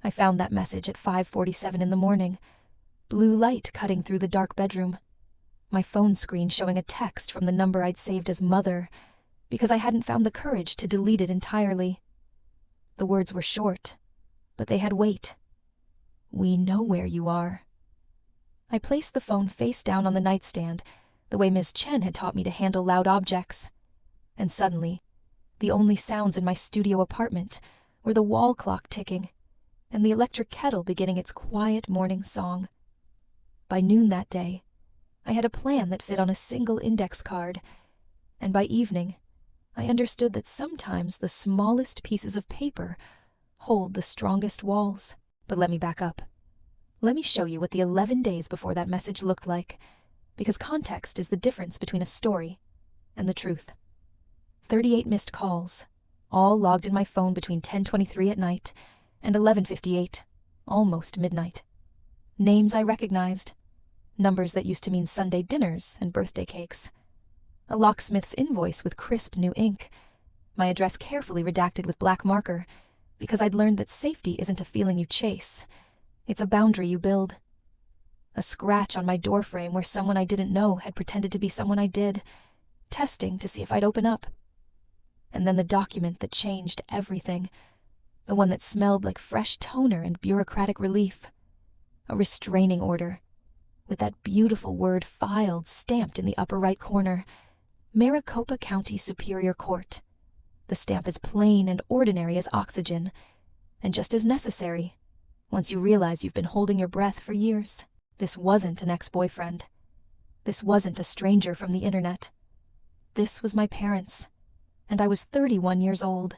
I found that message at 5:47 in the morning, blue light cutting through the dark bedroom. My phone screen showing a text from the number I'd saved as Mother, because I hadn't found the courage to delete it entirely. The words were short, but they had weight. "We know where you are." I placed the phone face down on the nightstand, the way Ms. Chen had taught me to handle loud objects. And suddenly, the only sounds in my studio apartment were the wall clock ticking and the electric kettle beginning its quiet morning song. By noon that day, I had a plan that fit on a single index card, and by evening, I understood that sometimes the smallest pieces of paper hold the strongest walls. But let me back up. Let me show you what the 11 days before that message looked like, because context is the difference between a story and the truth. 38 missed calls, all logged in my phone between 10:23 at night and 11:58, almost midnight. Names I recognized, numbers that used to mean Sunday dinners and birthday cakes. A locksmith's invoice with crisp new ink, my address carefully redacted with black marker, because I'd learned that safety isn't a feeling you chase, it's a boundary you build. A scratch on my doorframe where someone I didn't know had pretended to be someone I did, testing to see if I'd open up. And then the document that changed everything, the one that smelled like fresh toner and bureaucratic relief. A restraining order, with that beautiful word filed stamped in the upper right corner, Maricopa County Superior Court. The stamp is plain and ordinary as oxygen, and just as necessary once you realize you've been holding your breath for years. This wasn't an ex-boyfriend. This wasn't a stranger from the internet. This was my parents, and I was 31 years old,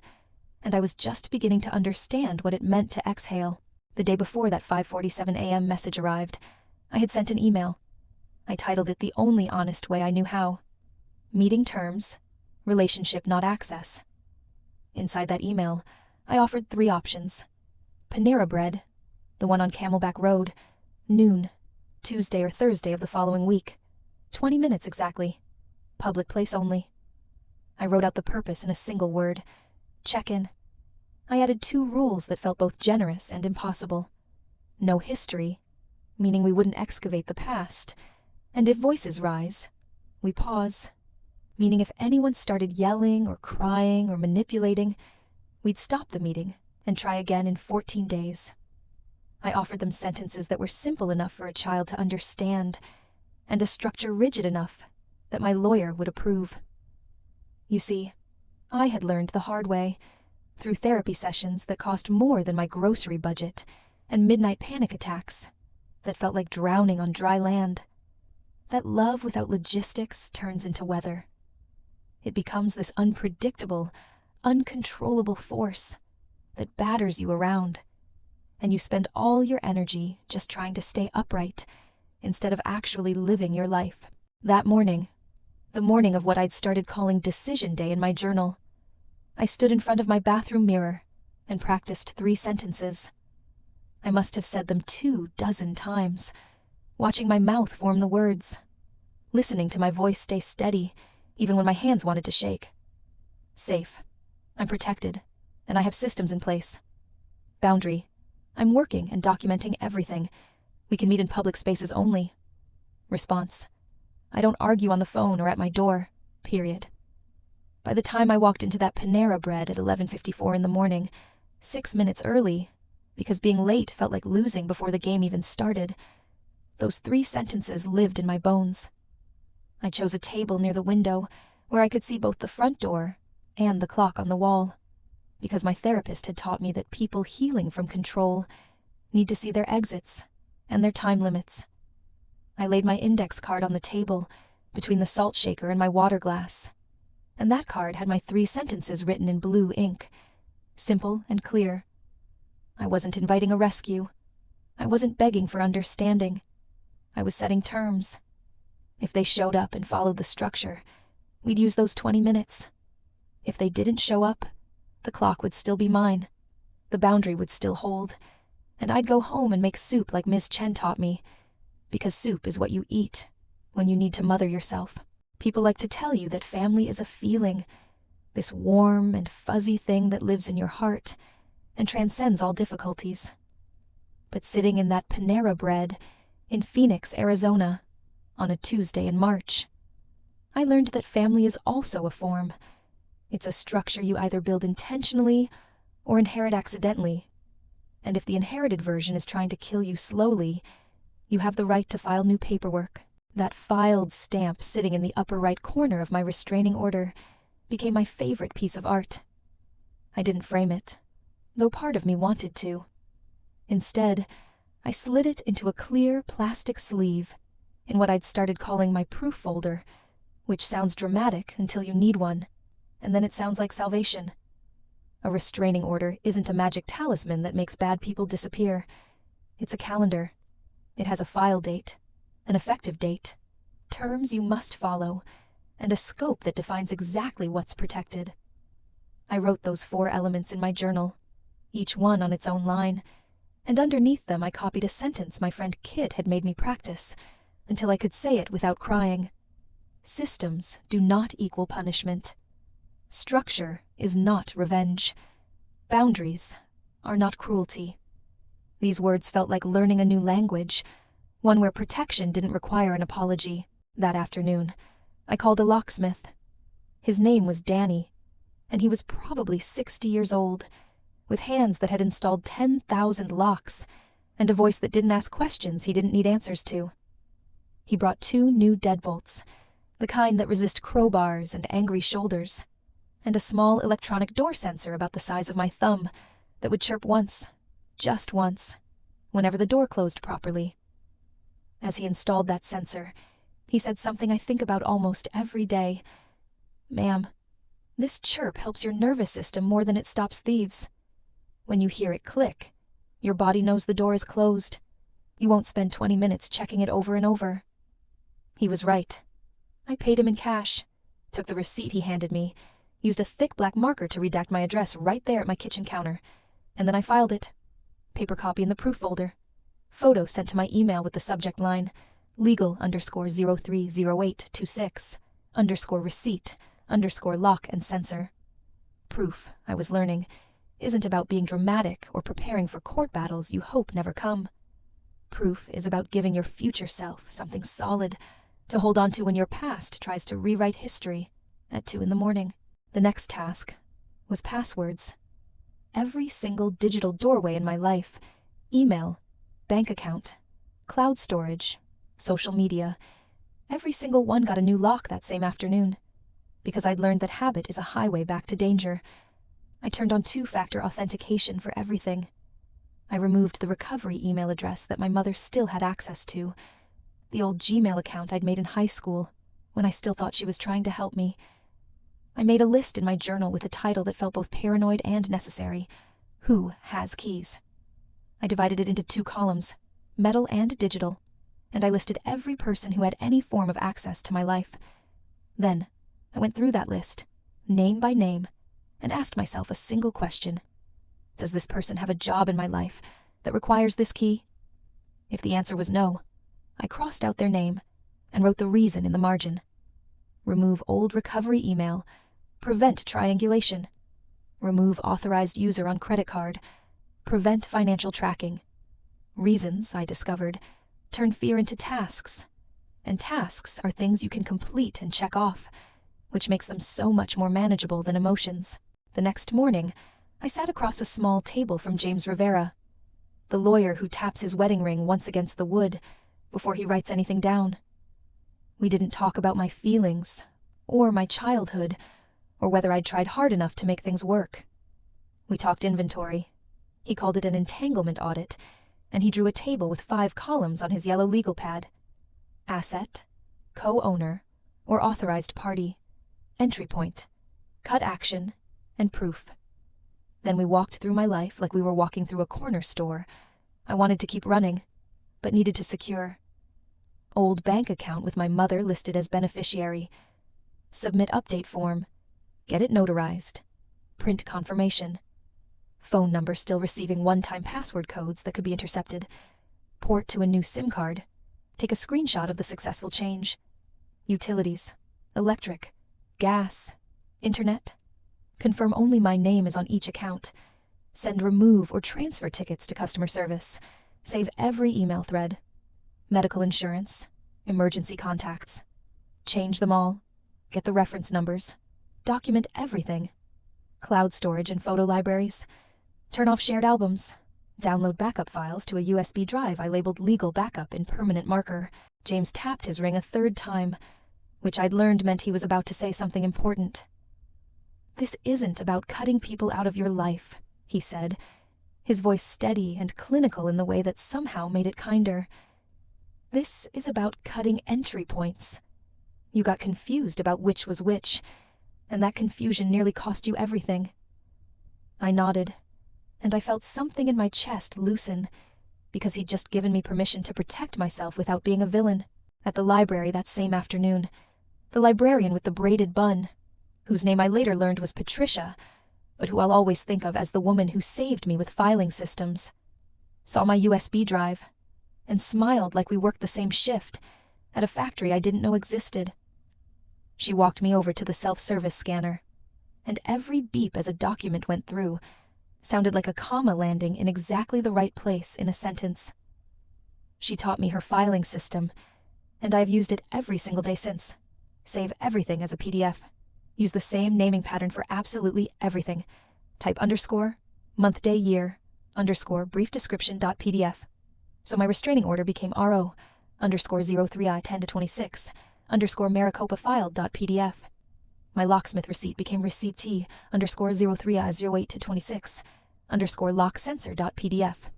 and I was just beginning to understand what it meant to exhale. The day before that 5:47 a.m. message arrived, I had sent an email. I titled it the only honest way I knew how. Meeting terms, relationship not access. Inside that email, I offered 3 options. Panera Bread, the one on Camelback Road, noon, Tuesday or Thursday of the following week. 20 minutes exactly. Public place only. I wrote out the purpose in a single word. Check-in. I added 2 rules that felt both generous and impossible. No history, meaning we wouldn't excavate the past. And if voices rise, we pause, meaning if anyone started yelling or crying or manipulating, we'd stop the meeting and try again in 14 days. I offered them sentences that were simple enough for a child to understand, and a structure rigid enough that my lawyer would approve. You see, I had learned the hard way, through therapy sessions that cost more than my grocery budget, and midnight panic attacks that felt like drowning on dry land, that love without logistics turns into weather. It becomes this unpredictable, uncontrollable force that batters you around, and you spend all your energy just trying to stay upright instead of actually living your life. That morning, the morning of what I'd started calling Decision Day in my journal, I stood in front of my bathroom mirror and practiced 3 sentences. I must have said them 24 times, watching my mouth form the words, listening to my voice stay steady, even when my hands wanted to shake. Safe. I'm protected, and I have systems in place. Boundary. I'm working and documenting everything. We can meet in public spaces only. Response. I don't argue on the phone or at my door, period. By the time I walked into that Panera Bread at 11:54 in the morning, 6 minutes early, because being late felt like losing before the game even started, those 3 sentences lived in my bones. I chose a table near the window where I could see both the front door and the clock on the wall, because my therapist had taught me that people healing from control need to see their exits and their time limits. I laid my index card on the table between the salt shaker and my water glass, and that card had my 3 sentences written in blue ink, simple and clear. I wasn't inviting a rescue. I wasn't begging for understanding. I was setting terms. If they showed up and followed the structure, we'd use those 20 minutes. If they didn't show up, the clock would still be mine. The boundary would still hold, and I'd go home and make soup like Ms. Chen taught me, because soup is what you eat when you need to mother yourself. People like to tell you that family is a feeling, this warm and fuzzy thing that lives in your heart and transcends all difficulties. but sitting in that Panera Bread in Phoenix, Arizona, on a Tuesday in March. I learned that family is also a form. It's a structure you either build intentionally or inherit accidentally. And if the inherited version is trying to kill you slowly, you have the right to file new paperwork. That filed stamp sitting in the upper right corner of my restraining order became my favorite piece of art. I didn't frame it, though part of me wanted to. Instead, I slid it into a clear plastic sleeve in what I'd started calling my proof folder, which sounds dramatic until you need one, and then it sounds like salvation. A restraining order isn't a magic talisman that makes bad people disappear. It's a calendar. It has a file date, an effective date, terms you must follow, and a scope that defines exactly what's protected. I wrote those 4 elements in my journal, each one on its own line, and underneath them I copied a sentence my friend Kit had made me practice, until I could say it without crying. Systems do not equal punishment. Structure is not revenge. Boundaries are not cruelty. These words felt like learning a new language, one where protection didn't require an apology. That afternoon, I called a locksmith. His name was Danny, and he was probably 60 years old, with hands that had installed 10,000 locks, and a voice that didn't ask questions he didn't need answers to. He brought 2 new deadbolts, the kind that resist crowbars and angry shoulders, and a small electronic door sensor about the size of my thumb that would chirp once, just once, whenever the door closed properly. As he installed that sensor, he said something I think about almost every day. "Ma'am, this chirp helps your nervous system more than it stops thieves. When you hear it click, your body knows the door is closed. You won't spend 20 minutes checking it over and over." He was right. I paid him in cash, took the receipt he handed me, used a thick black marker to redact my address right there at my kitchen counter, and then I filed it. Paper copy in the proof folder. Photo sent to my email with the subject line, legal_030826_receipt_lock and sensor. Proof, I was learning, isn't about being dramatic or preparing for court battles you hope never come. Proof is about giving your future self something solid to hold on to when your past tries to rewrite history at 2 a.m. The next task was passwords. Every single digital doorway in my life, email, bank account, cloud storage, social media, every single one got a new lock that same afternoon, because I'd learned that habit is a highway back to danger. I turned on 2-factor authentication for everything. I removed the recovery email address that my mother still had access to, the old Gmail account I'd made in high school when I still thought she was trying to help me. I made a list in my journal with a title that felt both paranoid and necessary. Who has keys? I divided it into 2 columns, metal and digital, and I listed every person who had any form of access to my life. Then, I went through that list, name by name, and asked myself a single question. Does this person have a job in my life that requires this key? If the answer was no, I crossed out their name and wrote the reason in the margin. Remove old recovery email. Prevent triangulation. Remove authorized user on credit card. Prevent financial tracking. Reasons, I discovered, turn fear into tasks. And tasks are things you can complete and check off, which makes them so much more manageable than emotions. The next morning, I sat across a small table from James Rivera, the lawyer who taps his wedding ring once against the wood before he writes anything down. We didn't talk about my feelings, or my childhood, or whether I'd tried hard enough to make things work. We talked inventory. He called it an entanglement audit, and he drew a table with 5 columns on his yellow legal pad. Asset, co-owner, or authorized party, entry point, cut action, and proof. Then we walked through my life like we were walking through a corner store. I wanted to keep running, but needed to secure. Old bank account with my mother listed as beneficiary. Submit update form. Get it notarized. Print confirmation. Phone number still receiving one-time password codes that could be intercepted. Port to a new SIM card. Take a screenshot of the successful change. Utilities. Electric. Gas. Internet. Confirm only my name is on each account. Send remove or transfer tickets to customer service. Save every email thread. Medical insurance. Emergency contacts. Change them all. Get the reference numbers. Document everything. Cloud storage and photo libraries. Turn off shared albums. Download backup files to a USB drive I labeled legal backup in permanent marker. James tapped his ring a third time, which I'd learned meant he was about to say something important. "This isn't about cutting people out of your life," he said, his voice steady and clinical in the way that somehow made it kinder. "This is about cutting entry points. You got confused about which was which, and that confusion nearly cost you everything." I nodded, and I felt something in my chest loosen, because he'd just given me permission to protect myself without being a villain. At the library that same afternoon, the librarian with the braided bun, whose name I later learned was Patricia, but who I'll always think of as the woman who saved me with filing systems, saw my USB drive and smiled like we worked the same shift at a factory I didn't know existed. She walked me over to the self-service scanner, and every beep as a document went through sounded like a comma landing in exactly the right place in a sentence. She taught me her filing system, and I've used it every single day since. Save everything as a PDF. Use the same naming pattern for absolutely everything. Type underscore, month, day, year, underscore, brief description.pdf. So my restraining order became RO, underscore 03I 10 to 26, underscore Maricopa filed.pdf. My locksmith receipt became receipt T, underscore 03I 08 to 26, underscore lock sensor.pdf.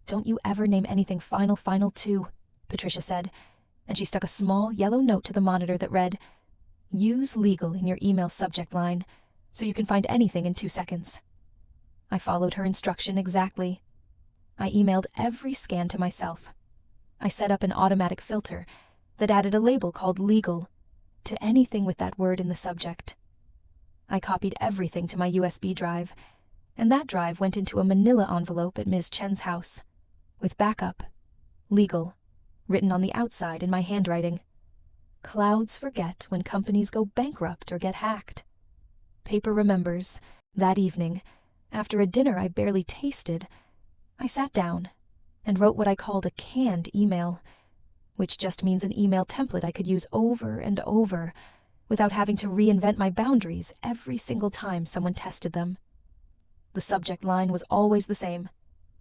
"Don't you ever name anything final 2, Patricia said, and she stuck a small yellow note to the monitor that read, "Use legal in your email subject line, so you can find anything in 2 seconds." I followed her instruction exactly. I emailed every scan to myself. I set up an automatic filter that added a label called legal to anything with that word in the subject. I copied everything to my USB drive, and that drive went into a manila envelope at Ms. Chen's house, with backup, legal, written on the outside in my handwriting. Clouds forget when companies go bankrupt or get hacked. Paper remembers, that evening, after a dinner I barely tasted, I sat down and wrote what I called a canned email, which just means an email template I could use over and over without having to reinvent my boundaries every single time someone tested them. The subject line was always the same: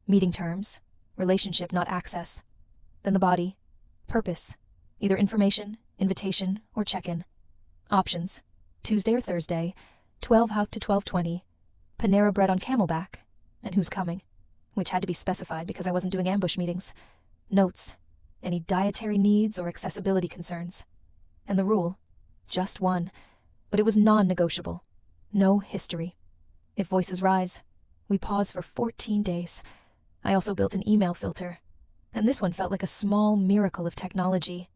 meeting terms, relationship not access. Then the body, purpose, either information, invitation, or check-in. Options, Tuesday or Thursday, 12 Hawk to 12:20, Panera bread on Camelback, and who's coming, which had to be specified because I wasn't doing ambush meetings. Notes, any dietary needs or accessibility concerns. And the rule, just one, but it was non-negotiable. No history. If voices rise, we pause for 14 days. I also built an email filter, and this one felt like a small miracle of technology.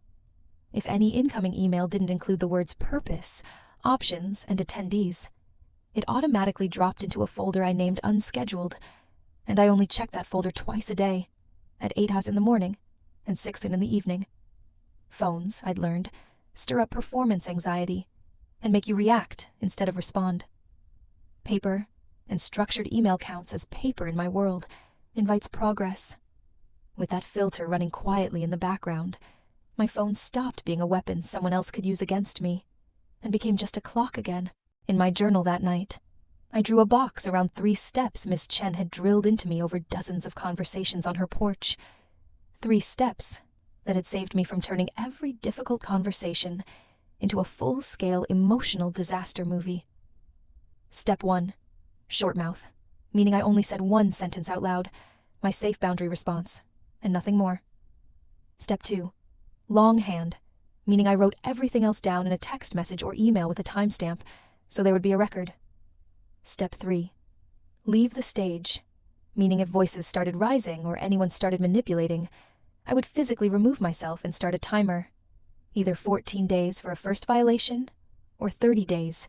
If any incoming email didn't include the words purpose, options, and attendees, it automatically dropped into a folder I named unscheduled, and I only checked that folder twice a day, at 8 hours in the morning and 6 in the evening. Phones, I'd learned, stir up performance anxiety and make you react instead of respond. Paper and structured email counts as paper in my world, invites progress. With that filter running quietly in the background, my phone stopped being a weapon someone else could use against me and became just a clock again. In my journal that night, I drew a box around 3 steps Miss Chen had drilled into me over dozens of conversations on her porch. 3 steps that had saved me from turning every difficult conversation into a full-scale emotional disaster movie. Step 1, short mouth, meaning I only said 1 sentence out loud, my safe boundary response, and nothing more. Step 2, long hand, meaning I wrote everything else down in a text message or email with a timestamp, so there would be a record. Step 3, leave the stage, meaning if voices started rising or anyone started manipulating, I would physically remove myself and start a timer, either 14 days for a first violation or 30 days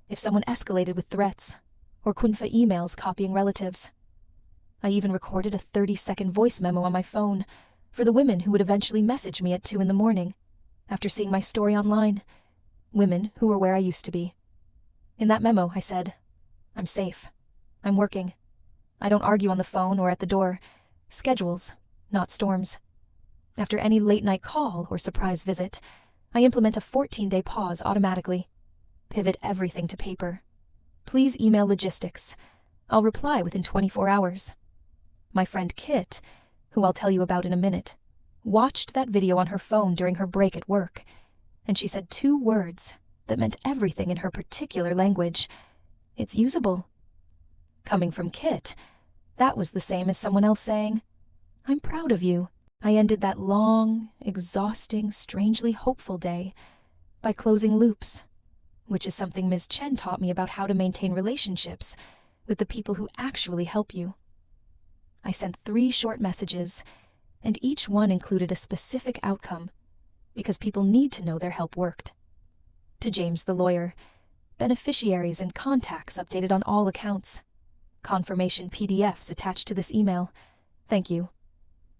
if someone escalated with threats or Kunfa emails copying relatives. I even recorded a 30-second voice memo on my phone for the women who would eventually message me at 2 in the morning after seeing my story online, women who were where I used to be. In that memo, I said, "I'm safe. I'm working. I don't argue on the phone or at the door. Schedules, not storms. After any late-night call or surprise visit, I implement a 14-day pause automatically. Pivot everything to paper. Please email logistics. I'll reply within 24 hours. My friend Kit, who I'll tell you about in a minute, watched that video on her phone during her break at work, and she said 2 words that meant everything in her particular language. It's usable. Coming from Kit, that was the same as someone else saying, "I'm proud of you." I ended that long, exhausting, strangely hopeful day by closing loops, which is something Ms. Chen taught me about how to maintain relationships with the people who actually help you. I sent 3 short messages, and each one included a specific outcome, because people need to know their help worked. To James the lawyer, beneficiaries and contacts updated on all accounts. Confirmation PDFs attached to this email. Thank you.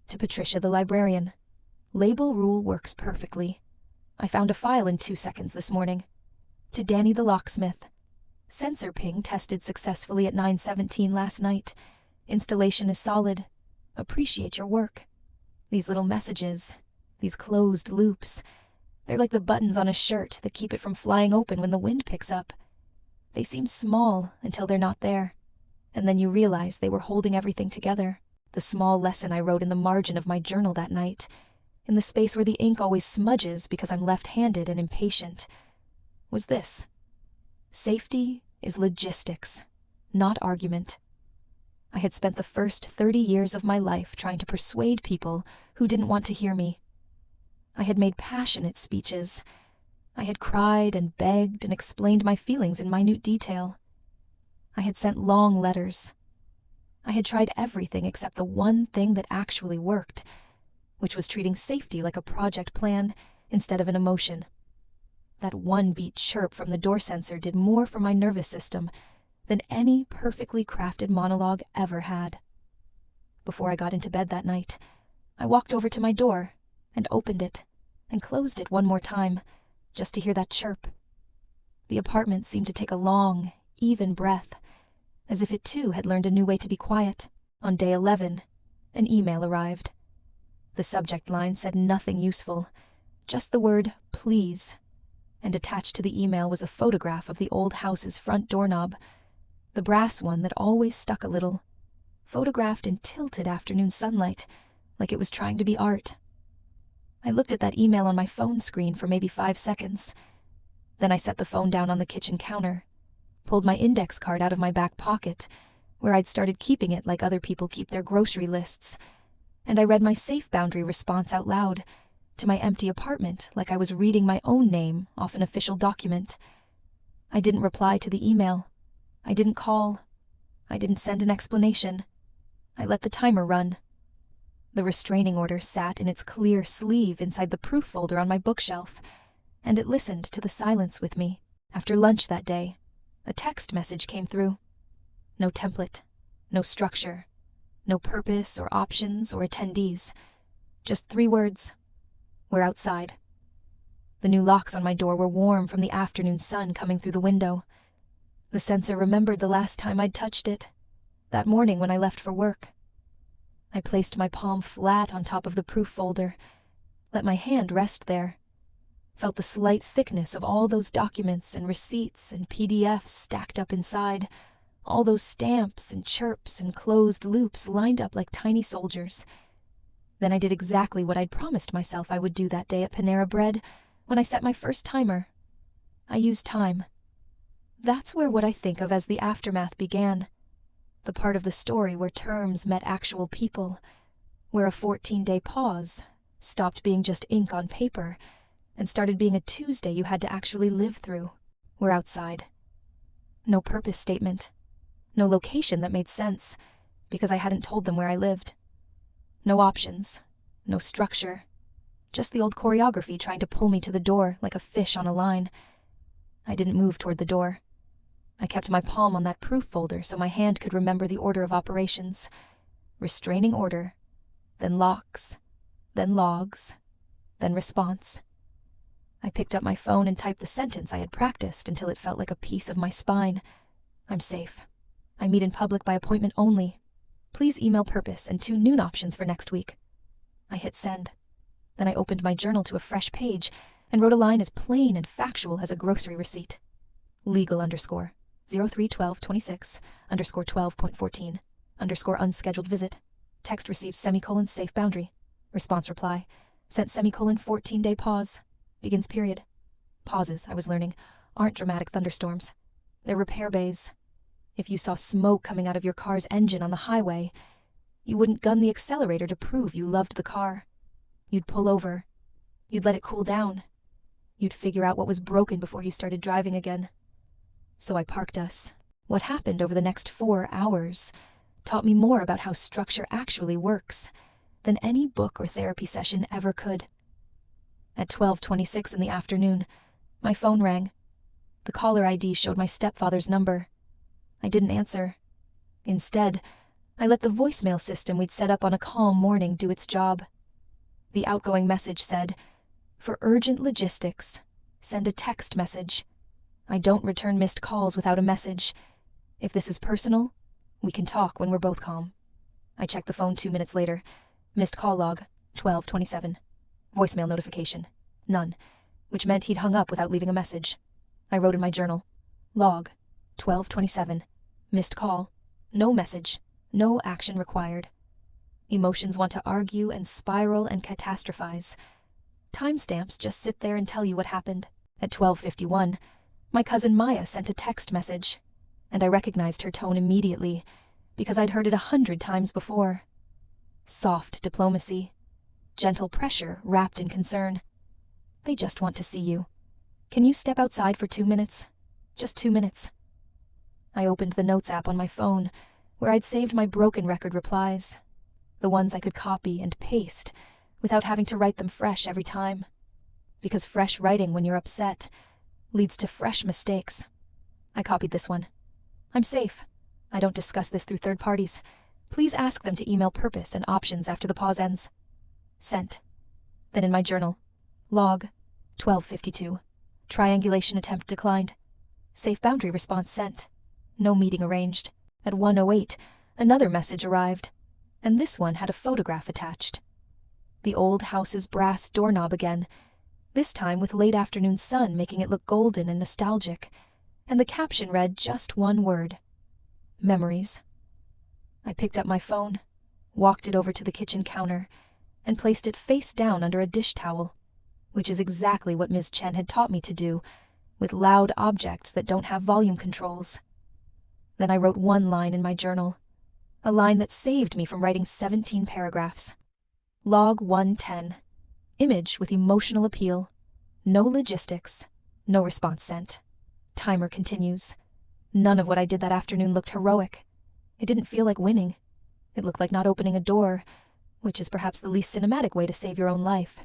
To Patricia the librarian, label rule works perfectly. I found a file in 2 seconds this morning. To Danny the locksmith, sensor ping tested successfully at 9:17 last night. Installation is solid. Appreciate your work. These little messages, these closed loops, they're like the buttons on a shirt that keep it from flying open when the wind picks up. They seem small until they're not there, and then you realize they were holding everything together. The small lesson I wrote in the margin of my journal that night, in the space where the ink always smudges because I'm left-handed and impatient, was this: safety is logistics, not argument. I had spent the first 30 years of my life trying to persuade people who didn't want to hear me. I had made passionate speeches. I had cried and begged and explained my feelings in minute detail. I had sent long letters. I had tried everything except the one thing that actually worked, which was treating safety like a project plan instead of an emotion. That one-beat chirp from the door sensor did more for my nervous system than any perfectly crafted monologue ever had. Before I got into bed that night, I walked over to my door and opened it and closed it one more time, just to hear that chirp. The apartment seemed to take a long, even breath, as if it too had learned a new way to be quiet. On day 11, an email arrived. The subject line said nothing useful, just the word "please," and attached to the email was a photograph of the old house's front doorknob, the brass one that always stuck a little, photographed in tilted afternoon sunlight, like it was trying to be art. I looked at that email on my phone screen for maybe 5 seconds. Then I set the phone down on the kitchen counter, pulled my index card out of my back pocket, where I'd started keeping it like other people keep their grocery lists, and I read my safe boundary response out loud, to my empty apartment like I was reading my own name off an official document. I didn't reply to the email. I didn't call. I didn't send an explanation. I let the timer run. The restraining order sat in its clear sleeve inside the proof folder on my bookshelf, and it listened to the silence with me. After lunch that day, a text message came through. No template, no structure, no purpose or options or attendees. Just 3 words. We're outside. The new locks on my door were warm from the afternoon sun coming through the window. The sensor remembered the last time I'd touched it, that morning when I left for work. I placed my palm flat on top of the proof folder, let my hand rest there, felt the slight thickness of all those documents and receipts and PDFs stacked up inside, all those stamps and chirps and closed loops lined up like tiny soldiers. Then I did exactly what I'd promised myself I would do that day at Panera Bread when I set my first timer. I used time. That's where what I think of as the aftermath began. The part of the story where terms met actual people, where a 14-day pause stopped being just ink on paper and started being a Tuesday you had to actually live through. We're outside. No purpose statement. No location that made sense, because I hadn't told them where I lived. No options. No structure. Just the old choreography trying to pull me to the door like a fish on a line. I didn't move toward the door. I kept my palm on that proof folder so my hand could remember the order of operations. Restraining order, then locks, then logs, then response. I picked up my phone and typed the sentence I had practiced until it felt like a piece of my spine. I'm safe. I meet in public by appointment only. Please email purpose and 2 noon options for next week. I hit send. Then I opened my journal to a fresh page and wrote a line as plain and factual as a grocery receipt. Legal underscore 03/12/26 underscore 12.14 underscore unscheduled visit. Text received semicolon safe boundary. Response reply. Sent semicolon 14-day pause. Begins period. Pauses, I was learning, aren't dramatic thunderstorms. They're repair bays. If you saw smoke coming out of your car's engine on the highway, you wouldn't gun the accelerator to prove you loved the car. You'd pull over. You'd let it cool down. You'd figure out what was broken before you started driving again. So I parked us. What happened over the next 4 hours taught me more about how structure actually works than any book or therapy session ever could. At 12:26 in the afternoon, my phone rang. The caller ID showed my stepfather's number. I didn't answer. Instead, I let the voicemail system we'd set up on a calm morning do its job. The outgoing message said, "For urgent logistics, send a text message. I don't return missed calls without a message. If this is personal, we can talk when we're both calm." I checked the phone 2 minutes later. Missed call log, 12:27. Voicemail notification, none, which meant he'd hung up without leaving a message. I wrote in my journal, log, 12:27. Missed call, no message, no action required. Emotions want to argue and spiral and catastrophize. Timestamps just sit there and tell you what happened. At 12:51, my cousin Maya sent a text message, and I recognized her tone immediately because I'd heard it 100 times before. Soft diplomacy, gentle pressure wrapped in concern. They just want to see you. Can you step outside for 2 minutes? Just 2 minutes. I opened the Notes app on my phone, where I'd saved my broken record replies, the ones I could copy and paste without having to write them fresh every time. Because fresh writing when you're upset leads to fresh mistakes. I copied this one. "I'm safe. I don't discuss this through third parties. Please ask them to email purpose and options after the pause ends." Sent. Then in my journal, log, 12:52. Triangulation attempt declined. Safe boundary response sent. No meeting arranged. At 1:08, another message arrived, and this one had a photograph attached. The old house's brass doorknob again, this time with late afternoon sun making it look golden and nostalgic, and the caption read just one word: memories. I picked up my phone, walked it over to the kitchen counter, and placed it face down under a dish towel, which is exactly what Ms. Chen had taught me to do with loud objects that don't have volume controls. Then I wrote one line in my journal, a line that saved me from writing 17 paragraphs. Log 110. Image with emotional appeal. No logistics. No response sent. Timer continues. None of what I did that afternoon looked heroic. It didn't feel like winning. It looked like not opening a door, which is perhaps the least cinematic way to save your own life.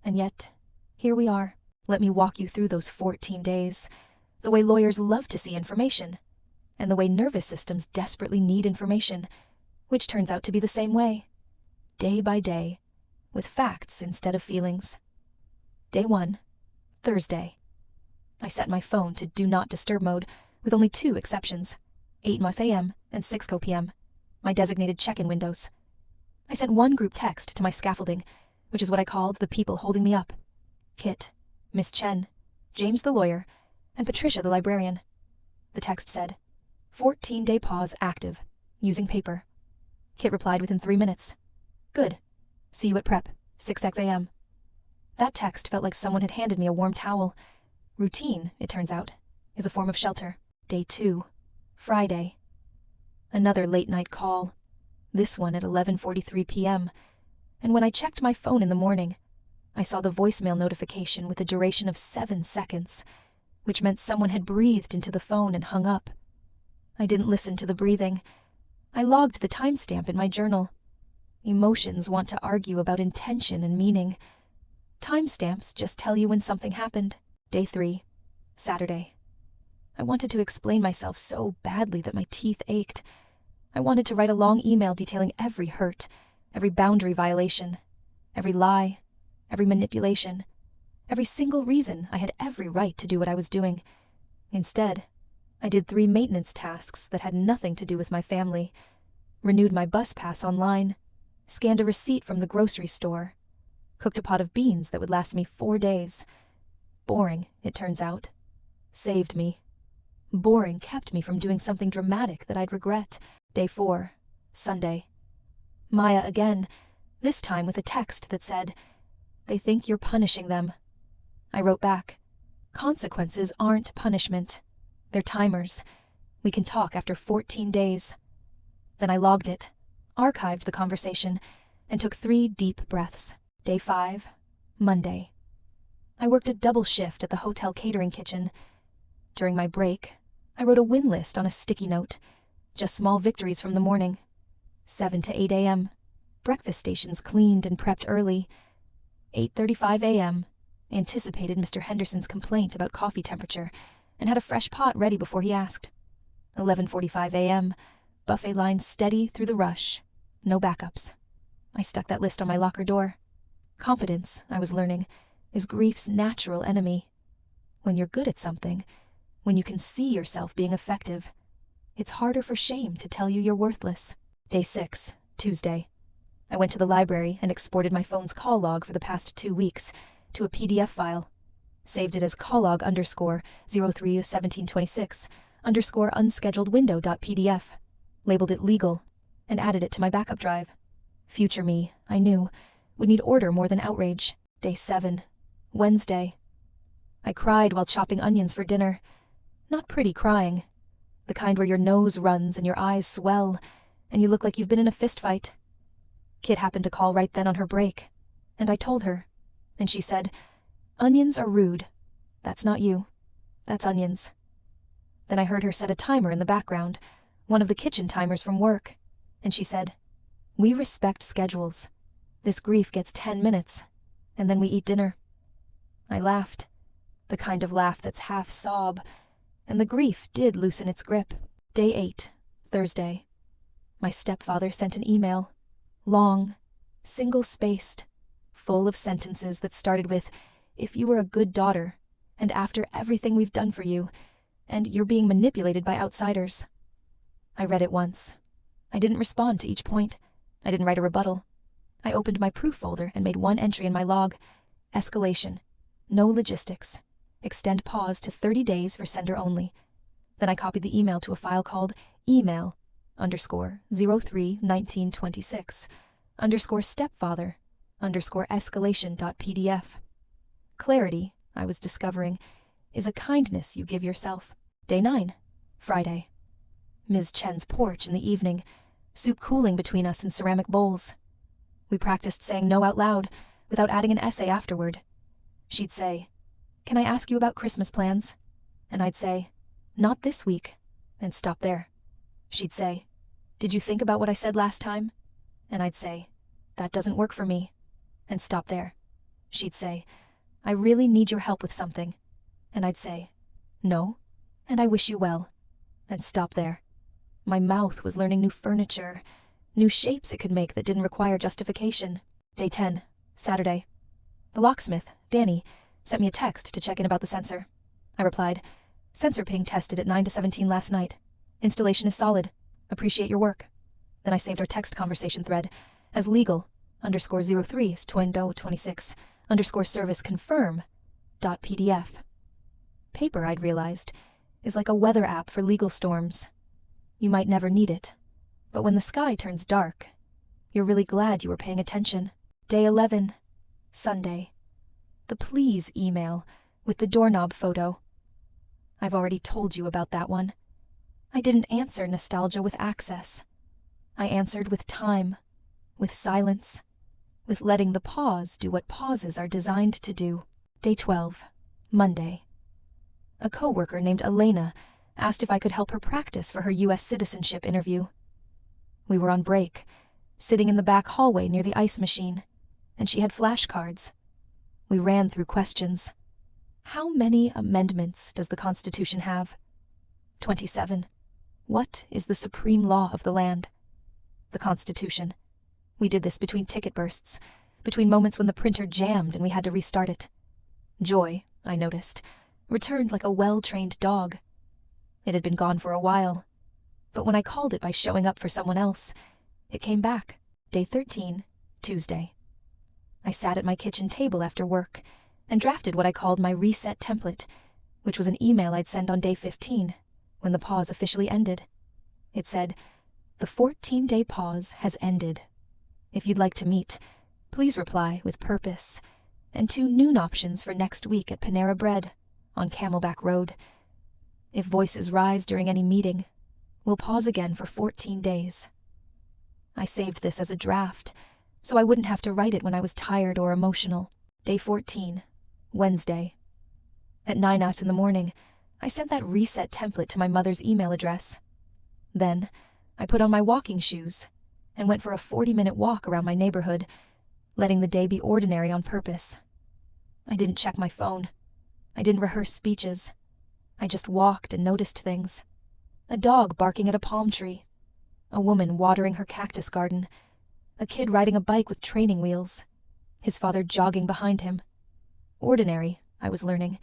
And yet, here we are. Let me walk you through those 14 days, the way lawyers love to see information, and the way nervous systems desperately need information, which turns out to be the same way. Day by day, with facts instead of feelings. Day 1, Thursday. I set my phone to Do Not Disturb mode, with only 2 exceptions, 8 a.m. and 6 p.m., my designated check-in windows. I sent one group text to my scaffolding, which is what I called the people holding me up. Kit, Miss Chen, James the lawyer, and Patricia the librarian. The text said, 14-day pause active, using paper. Kit replied within 3 minutes. Good. See you at prep, 6 a.m. That text felt like someone had handed me a warm towel. Routine, it turns out, is a form of shelter. Day 2, Friday. Another late-night call, this one at 11:43 p.m., and when I checked my phone in the morning, I saw the voicemail notification with a duration of 7 seconds, which meant someone had breathed into the phone and hung up. I didn't listen to the breathing. I logged the timestamp in my journal. Emotions want to argue about intention and meaning. Timestamps just tell you when something happened. Day 3, Saturday. I wanted to explain myself so badly that my teeth ached. I wanted to write a long email detailing every hurt, every boundary violation, every lie, every manipulation, every single reason I had every right to do what I was doing. Instead, I did 3 maintenance tasks that had nothing to do with my family, renewed my bus pass online, Scanned a receipt from the grocery store. Cooked a pot of beans that would last me 4 days. Boring, it turns out. Saved me. Boring kept me from doing something dramatic that I'd regret. Day 4, Sunday. Maya again, this time with a text that said, "They think you're punishing them." I wrote back, "Consequences aren't punishment. They're timers. We can talk after 14 days. Then I logged it, archived the conversation, and took 3 deep breaths. Day 5, Monday. I worked a double shift at the hotel catering kitchen. During my break, I wrote a win list on a sticky note, just small victories from the morning. 7 to 8 a.m. Breakfast stations cleaned and prepped early. 8:35 a.m. Anticipated Mr. Henderson's complaint about coffee temperature and had a fresh pot ready before he asked. 11:45 a.m. Buffet lines steady through the rush. No backups. I stuck that list on my locker door. Competence, I was learning, is grief's natural enemy. When you're good at something, when you can see yourself being effective, it's harder for shame to tell you you're worthless. Day 6, Tuesday. I went to the library and exported my phone's call log for the past 2 weeks to a PDF file. Saved it as calllog _ 03/1726 _ unscheduled window.pdf. Labeled it legal and added it to my backup drive. Future me, I knew, would need order more than outrage. Day 7, Wednesday. I cried while chopping onions for dinner. Not pretty crying. The kind where your nose runs and your eyes swell, and you look like you've been in a fistfight. Kit happened to call right then on her break, and I told her, and she said, "Onions are rude. That's not you. That's onions." Then I heard her set a timer in the background, one of the kitchen timers from work, and she said, "We respect schedules. This grief gets 10 minutes, and then we eat dinner." I laughed, the kind of laugh that's half sob, and the grief did loosen its grip. Day 8, Thursday. My stepfather sent an email. Long, single-spaced, full of sentences that started with, "If you were a good daughter, and after everything we've done for you, and you're being manipulated by outsiders." I read it once. I didn't respond to each point. I didn't write a rebuttal. I opened my proof folder and made one entry in my log. Escalation. No logistics. Extend pause to 30 days for sender only. Then I copied the email to a file called email _ 03/1926 _ stepfather _ escalation.pdf. Clarity, I was discovering, is a kindness you give yourself. Day 9, Friday. Ms. Chen's porch in the evening, soup cooling between us in ceramic bowls. We practiced saying no out loud, without adding an essay afterward. She'd say, "Can I ask you about Christmas plans?" And I'd say, "Not this week," and stop there. She'd say, "Did you think about what I said last time?" And I'd say, "That doesn't work for me," and stop there. She'd say, "I really need your help with something." And I'd say, "No, and I wish you well," and stop there. My mouth was learning new furniture, new shapes it could make that didn't require justification. Day 10, Saturday. The locksmith, Danny, sent me a text to check in about the sensor. I replied, "Sensor ping tested at 9 to 17 last night. Installation is solid. Appreciate your work." Then I saved our text conversation thread as legal _ 03/2026 _ service confirm .pdf. Paper, I'd realized, is like a weather app for legal storms. You might never need it, but when the sky turns dark, you're really glad you were paying attention. Day 11, Sunday. The please email with the doorknob photo. I've already told you about that one. I didn't answer nostalgia with access. I answered with time, with silence, with letting the pause do what pauses are designed to do. Day 12, Monday. A coworker named Elena asked if I could help her practice for her U.S. citizenship interview. We were on break, sitting in the back hallway near the ice machine, and she had flashcards. We ran through questions. How many amendments does the Constitution have? 27. What is the supreme law of the land? The Constitution. We did this between ticket bursts, between moments when the printer jammed and we had to restart it. Joy, I noticed, returned like a well-trained dog. It had been gone for a while, but when I called it by showing up for someone else, it came back. Day 13, Tuesday. I sat at my kitchen table after work and drafted what I called my reset template, which was an email I'd send on day 15, when the pause officially ended. It said, "The 14-day pause has ended. If you'd like to meet, please reply with purpose and 2 noon options for next week at Panera Bread on Camelback Road. If voices rise during any meeting, we'll pause again for 14 days. I saved this as a draft, so I wouldn't have to write it when I was tired or emotional. Day 14, Wednesday. At 9 us in the morning, I sent that reset template to my mother's email address. Then, I put on my walking shoes and went for a 40-minute walk around my neighborhood, letting the day be ordinary on purpose. I didn't check my phone. I didn't rehearse speeches. I just walked and noticed things. A dog barking at a palm tree. A woman watering her cactus garden. A kid riding a bike with training wheels. His father jogging behind him. Ordinary, I was learning,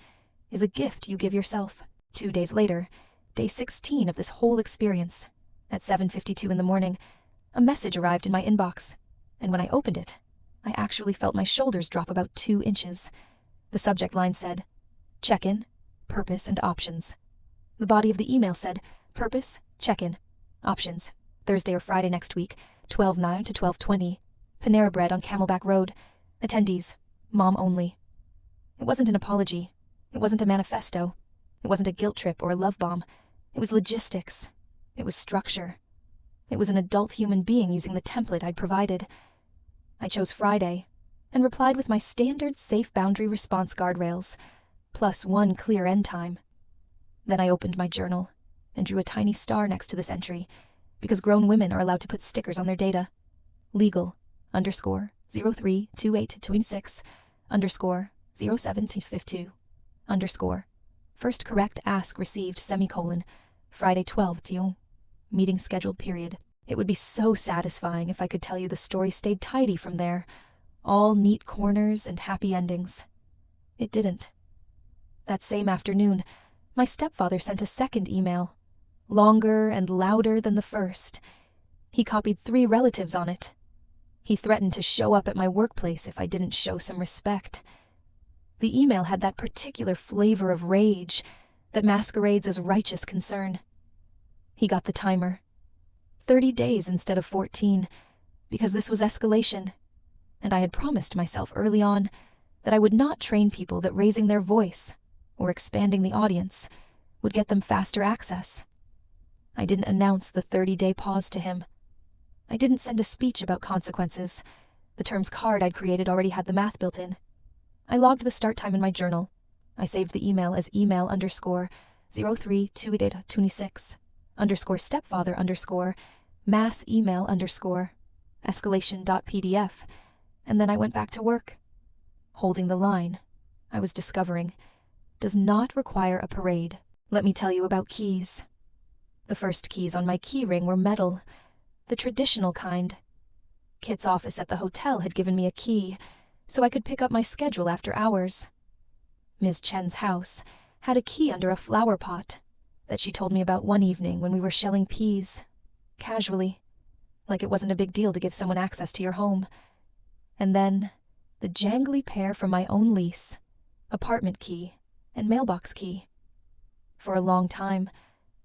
is a gift you give yourself. 2 days later, day 16 of this whole experience, at 7:52 in the morning, a message arrived in my inbox, and when I opened it, I actually felt my shoulders drop about 2 inches. The subject line said, "Check-in, purpose and options." The body of the email said, "Purpose, check-in, options, Thursday or Friday next week, 12:09 to 12:20, Panera Bread on Camelback Road, attendees, mom only." It wasn't an apology. It wasn't a manifesto. It wasn't a guilt trip or a love bomb. It was logistics. It was structure. It was an adult human being using the template I'd provided. I chose Friday and replied with my standard safe boundary response guardrails, plus 1 clear end time. Then I opened my journal and drew a tiny star next to this entry, because grown women are allowed to put stickers on their data. Legal, _032826, _0752, first correct ask received, Friday 12 Tion, meeting scheduled period. It would be so satisfying if I could tell you the story stayed tidy from there, all neat corners and happy endings. It didn't. That same afternoon, my stepfather sent a second email, longer and louder than the first. He copied 3 relatives on it. He threatened to show up at my workplace if I didn't show some respect. The email had that particular flavor of rage that masquerades as righteous concern. He got the timer. 30 days instead of 14, because this was escalation, and I had promised myself early on that I would not train people that raising their voice or expanding the audience would get them faster access. I didn't announce the 30-day pause to him. I didn't send a speech about consequences. The terms card I'd created already had the math built in. I logged the start time in my journal. I saved the email as email _032826 _stepfather mass email escalation.pdf, and then I went back to work. Holding the line, I was discovering, does not require a parade. Let me tell you about keys. The first keys on my key ring were metal, the traditional kind. Kit's office at the hotel had given me a key, so I could pick up my schedule after hours. Ms. Chen's house had a key under a flower pot that she told me about one evening when we were shelling peas, casually, like it wasn't a big deal to give someone access to your home. And then, the jangly pair from my own lease, apartment key and mailbox key. For a long time,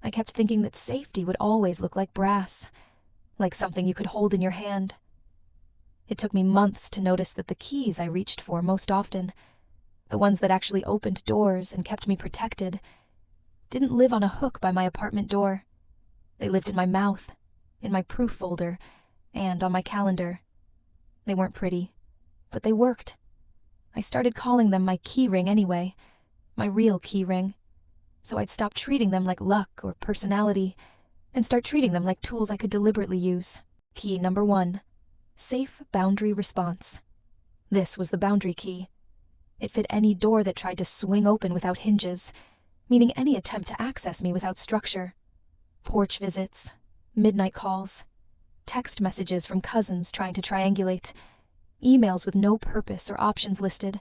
I kept thinking that safety would always look like brass, like something you could hold in your hand. It took me months to notice that the keys I reached for most often, the ones that actually opened doors and kept me protected, didn't live on a hook by my apartment door. They lived in my mouth, in my proof folder, and on my calendar. They weren't pretty, but they worked. I started calling them my key ring anyway, my real key ring, so I'd stop treating them like luck or personality and start treating them like tools I could deliberately use. Key number 1, safe boundary response. This was the boundary key. It fit any door that tried to swing open without hinges, meaning any attempt to access me without structure. Porch visits, midnight calls, text messages from cousins trying to triangulate, emails with no purpose or options listed.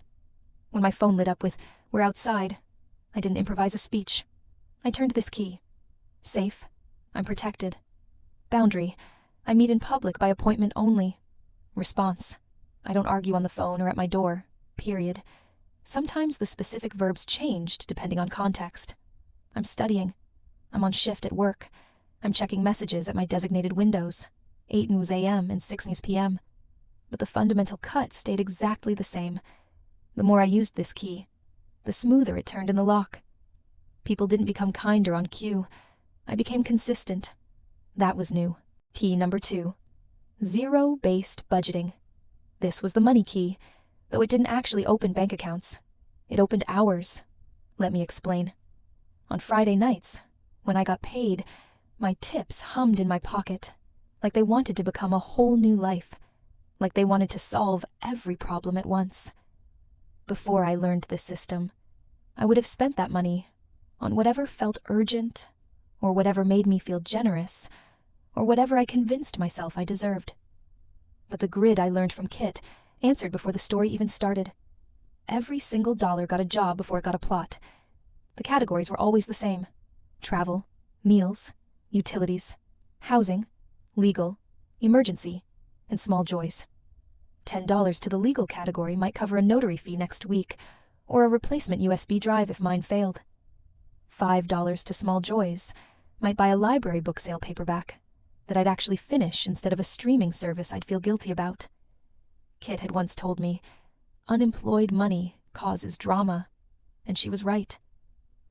When my phone lit up with, "We're outside," I didn't improvise a speech. I turned this key. Safe, I'm protected. Boundary, I meet in public by appointment only. Response. I don't argue on the phone or at my door. Period. Sometimes the specific verbs changed depending on context. I'm studying. I'm on shift at work. I'm checking messages at my designated windows, 8 news a.m. and 6 news p.m. But the fundamental cut stayed exactly the same. The more I used this key, the smoother it turned in the lock. People didn't become kinder on cue. I became consistent. That was new. Key number 2. Zero-based budgeting. This was the money key, though it didn't actually open bank accounts. It opened hours. Let me explain. On Friday nights, when I got paid, my tips hummed in my pocket, like they wanted to become a whole new life, like they wanted to solve every problem at once. Before I learned this system, I would have spent that money on whatever felt urgent, or whatever made me feel generous, or whatever I convinced myself I deserved. But the grid I learned from Kit answered before the story even started. Every single dollar got a job before it got a plot. The categories were always the same: travel, meals, utilities, housing, legal, emergency, and small joys. $10 to the legal category might cover a notary fee next week, or a replacement USB drive if mine failed. $5 to small joys might buy a library book sale paperback that I'd actually finish instead of a streaming service I'd feel guilty about. Kit had once told me, unemployed money causes drama, and she was right.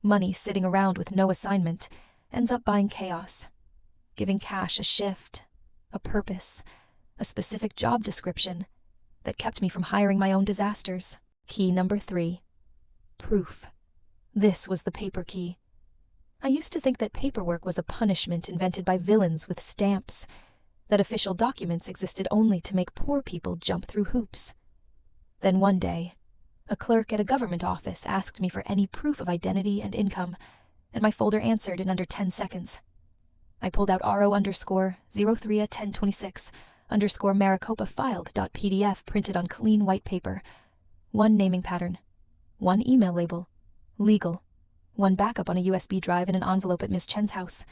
Money sitting around with no assignment ends up buying chaos, giving cash a shift, a purpose, a specific job description that kept me from hiring my own disasters. Key number 3. Proof. This was the paper key. I used to think that paperwork was a punishment invented by villains with stamps, that official documents existed only to make poor people jump through hoops. Then one day, a clerk at a government office asked me for any proof of identity and income, and my folder answered in under 10 seconds. I pulled out RO_031026_ Maricopa filed.pdf printed on clean white paper. One naming pattern. One email label. Legal. One backup on a USB drive in an envelope at Ms. Chen's house.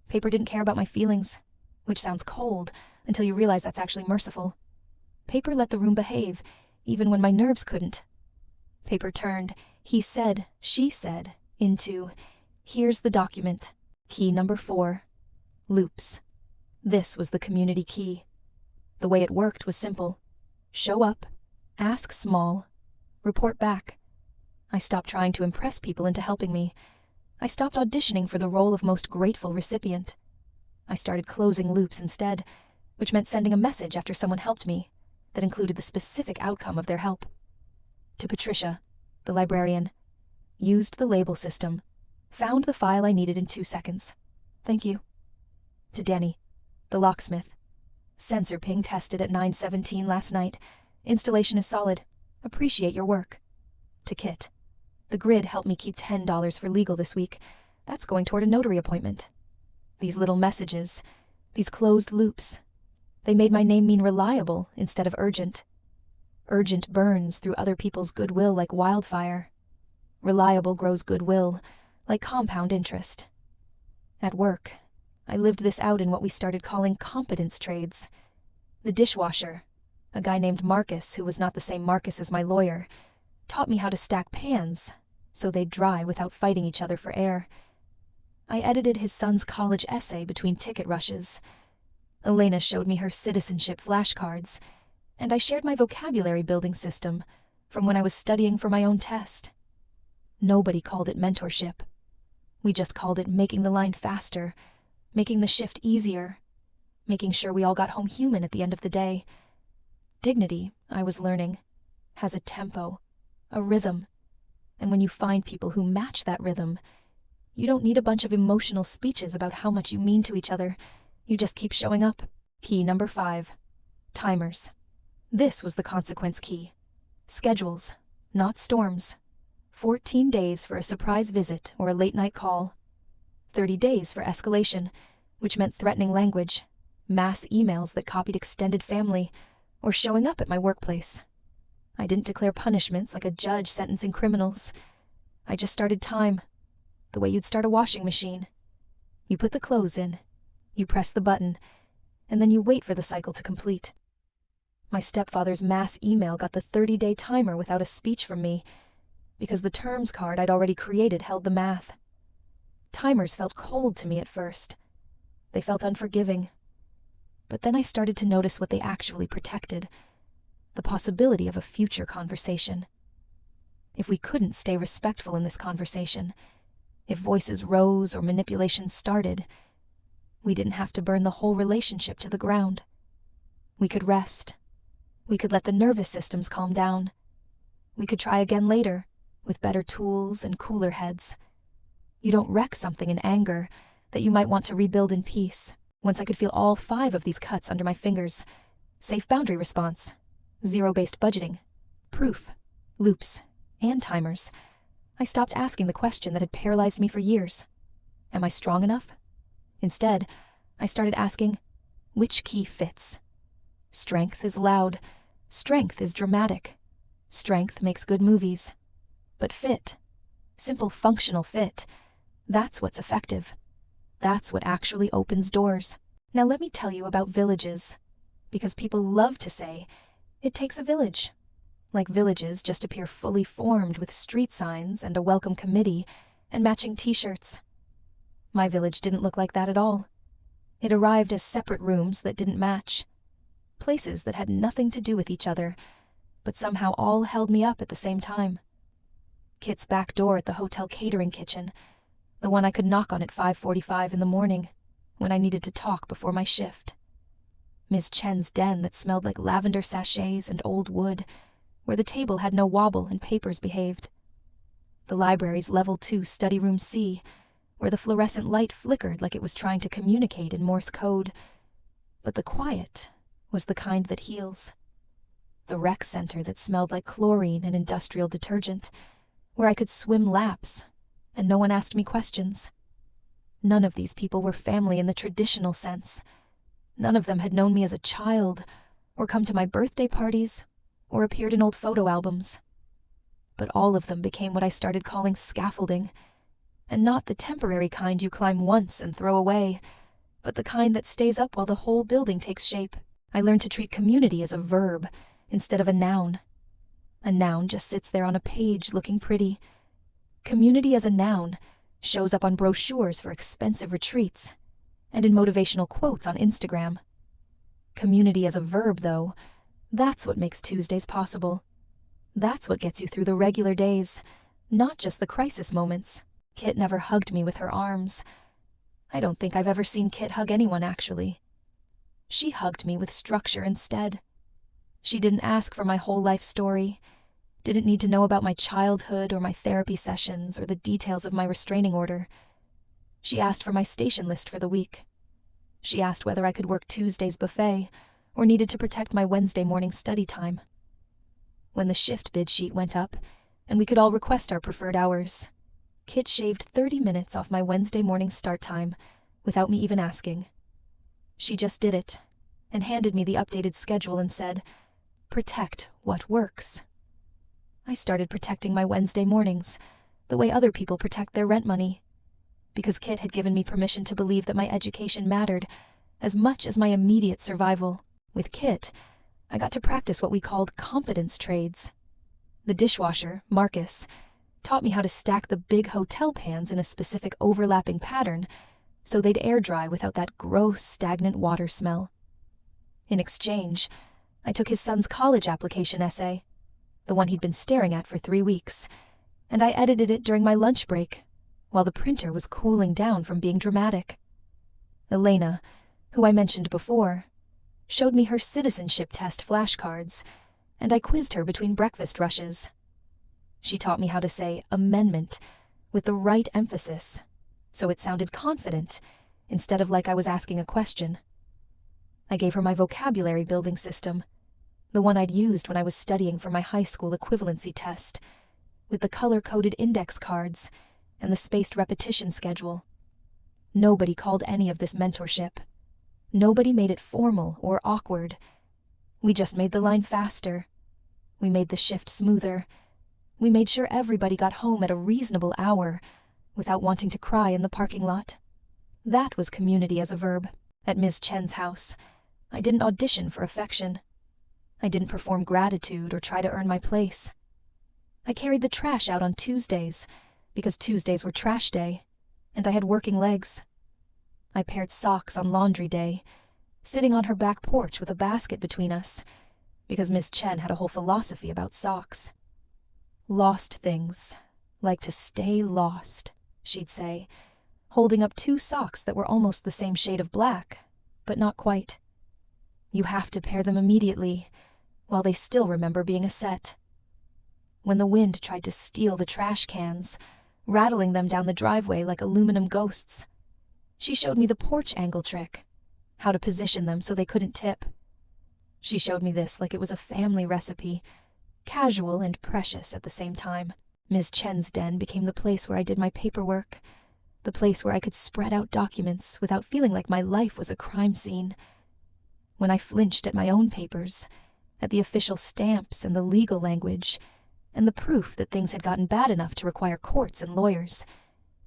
Paper didn't care about my feelings, which sounds cold until you realize that's actually merciful. Paper let the room behave, even when my nerves couldn't. Paper turned he said, she said into here's the document. Key number 4. Loops. This was the community key. The way it worked was simple. Show up, ask small, report back. I stopped trying to impress people into helping me. I stopped auditioning for the role of most grateful recipient. I started closing loops instead, which meant sending a message after someone helped me that included the specific outcome of their help. To Patricia, the librarian. Used the label system. Found the file I needed in 2 seconds. Thank you. To Danny, the locksmith. Sensor ping tested at 9:17 last night. Installation is solid. Appreciate your work. To Kit. The grid helped me keep $10 for legal this week. That's going toward a notary appointment. These little messages, these closed loops, they made my name mean reliable instead of urgent. Urgent burns through other people's goodwill like wildfire. Reliable grows goodwill, like compound interest. At work, I lived this out in what we started calling competence trades. The dishwasher, a guy named Marcus who was not the same Marcus as my lawyer, taught me how to stack pans so they'd dry without fighting each other for air. I edited his son's college essay between ticket rushes. Elena showed me her citizenship flashcards, and I shared my vocabulary building system from when I was studying for my own test. Nobody called it mentorship. We just called it making the line faster, making the shift easier, making sure we all got home human at the end of the day. Dignity, I was learning, has a tempo, a rhythm, and when you find people who match that rhythm, you don't need a bunch of emotional speeches about how much you mean to each other. You just keep showing up. Key number 5. Timers. This was the consequence key. Schedules, not storms. 14 days for a surprise visit or a late-night call. 30 days for escalation, which meant threatening language, mass emails that copied extended family, or showing up at my workplace. I didn't declare punishments like a judge sentencing criminals. I just started time, the way you'd start a washing machine. You put the clothes in, you press the button, and then you wait for the cycle to complete. My stepfather's mass email got the 30-day timer without a speech from me, because the terms card I'd already created held the math. Timers felt cold to me at first. They felt unforgiving. But then I started to notice what they actually protected: the possibility of a future conversation. If we couldn't stay respectful in this conversation, if voices rose or manipulations started, we didn't have to burn the whole relationship to the ground. We could rest. We could let the nervous systems calm down. We could try again later, with better tools and cooler heads. You don't wreck something in anger that you might want to rebuild in peace. Once I could feel all 5 of these cuts under my fingers: safe boundary response, zero-based budgeting, proof, loops, and timers, I stopped asking the question that had paralyzed me for years: am I strong enough? Instead, I started asking, which key fits? Strength is loud. Strength is dramatic. Strength makes good movies. But fit, simple functional fit, that's what's effective. That's what actually opens doors. Now let me tell you about villages, because people love to say, it takes a village. Like villages just appear fully formed with street signs and a welcome committee and matching t-shirts. My village didn't look like that at all. It arrived as separate rooms that didn't match. Places that had nothing to do with each other, but somehow all held me up at the same time. Kit's back door at the hotel catering kitchen, the one I could knock on at 5:45 in the morning, when I needed to talk before my shift. Ms. Chen's den that smelled like lavender sachets and old wood, where the table had no wobble and papers behaved. The library's level 2 study room C, where the fluorescent light flickered like it was trying to communicate in Morse code. But the quiet was the kind that heals. The rec center that smelled like chlorine and industrial detergent, where I could swim laps, and no one asked me questions. None of these people were family in the traditional sense. None of them had known me as a child, or come to my birthday parties, or appeared in old photo albums. But all of them became what I started calling scaffolding, and not the temporary kind you climb once and throw away, but the kind that stays up while the whole building takes shape. I learned to treat community as a verb instead of a noun. A noun just sits there on a page looking pretty. Community as a noun shows up on brochures for expensive retreats and in motivational quotes on Instagram. Community as a verb, though, that's what makes Tuesdays possible. That's what gets you through the regular days, not just the crisis moments. Kit never hugged me with her arms. I don't think I've ever seen Kit hug anyone, actually. She hugged me with structure instead. She didn't ask for my whole life story, didn't need to know about my childhood or my therapy sessions or the details of my restraining order. She asked for my station list for the week. She asked whether I could work Tuesday's buffet or needed to protect my Wednesday morning study time. When the shift bid sheet went up and we could all request our preferred hours, Kit shaved 30 minutes off my Wednesday morning start time without me even asking. She just did it and handed me the updated schedule and said, "Protect what works." I started protecting my Wednesday mornings, the way other people protect their rent money, because Kit had given me permission to believe that my education mattered as much as my immediate survival. With Kit, I got to practice what we called competence trades. The dishwasher, Marcus, taught me how to stack the big hotel pans in a specific overlapping pattern so they'd air dry without that gross, stagnant water smell. In exchange, I took his son's college application essay, the one he'd been staring at for 3 weeks, and I edited it during my lunch break, while the printer was cooling down from being dramatic. Elena, who I mentioned before, showed me her citizenship test flashcards, and I quizzed her between breakfast rushes. She taught me how to say amendment with the right emphasis, so it sounded confident instead of like I was asking a question. I gave her my vocabulary building system, the one I'd used when I was studying for my high school equivalency test, with the color-coded index cards and the spaced repetition schedule. Nobody called any of this mentorship. Nobody made it formal or awkward. We just made the line faster. We made the shift smoother. We made sure everybody got home at a reasonable hour without wanting to cry in the parking lot. That was community as a verb. At Ms. Chen's house, I didn't audition for affection. I didn't perform gratitude or try to earn my place. I carried the trash out on Tuesdays, because Tuesdays were trash day, and I had working legs. I paired socks on laundry day, sitting on her back porch with a basket between us, because Miss Chen had a whole philosophy about socks. Lost things like to stay lost, she'd say, holding up 2 socks that were almost the same shade of black, but not quite. You have to pair them immediately, while they still remember being a set. When the wind tried to steal the trash cans, rattling them down the driveway like aluminum ghosts, she showed me the porch angle trick, how to position them so they couldn't tip. She showed me this like it was a family recipe, casual and precious at the same time. Ms. Chen's den became the place where I did my paperwork, the place where I could spread out documents without feeling like my life was a crime scene. When I flinched at my own papers, at the official stamps and the legal language, and the proof that things had gotten bad enough to require courts and lawyers,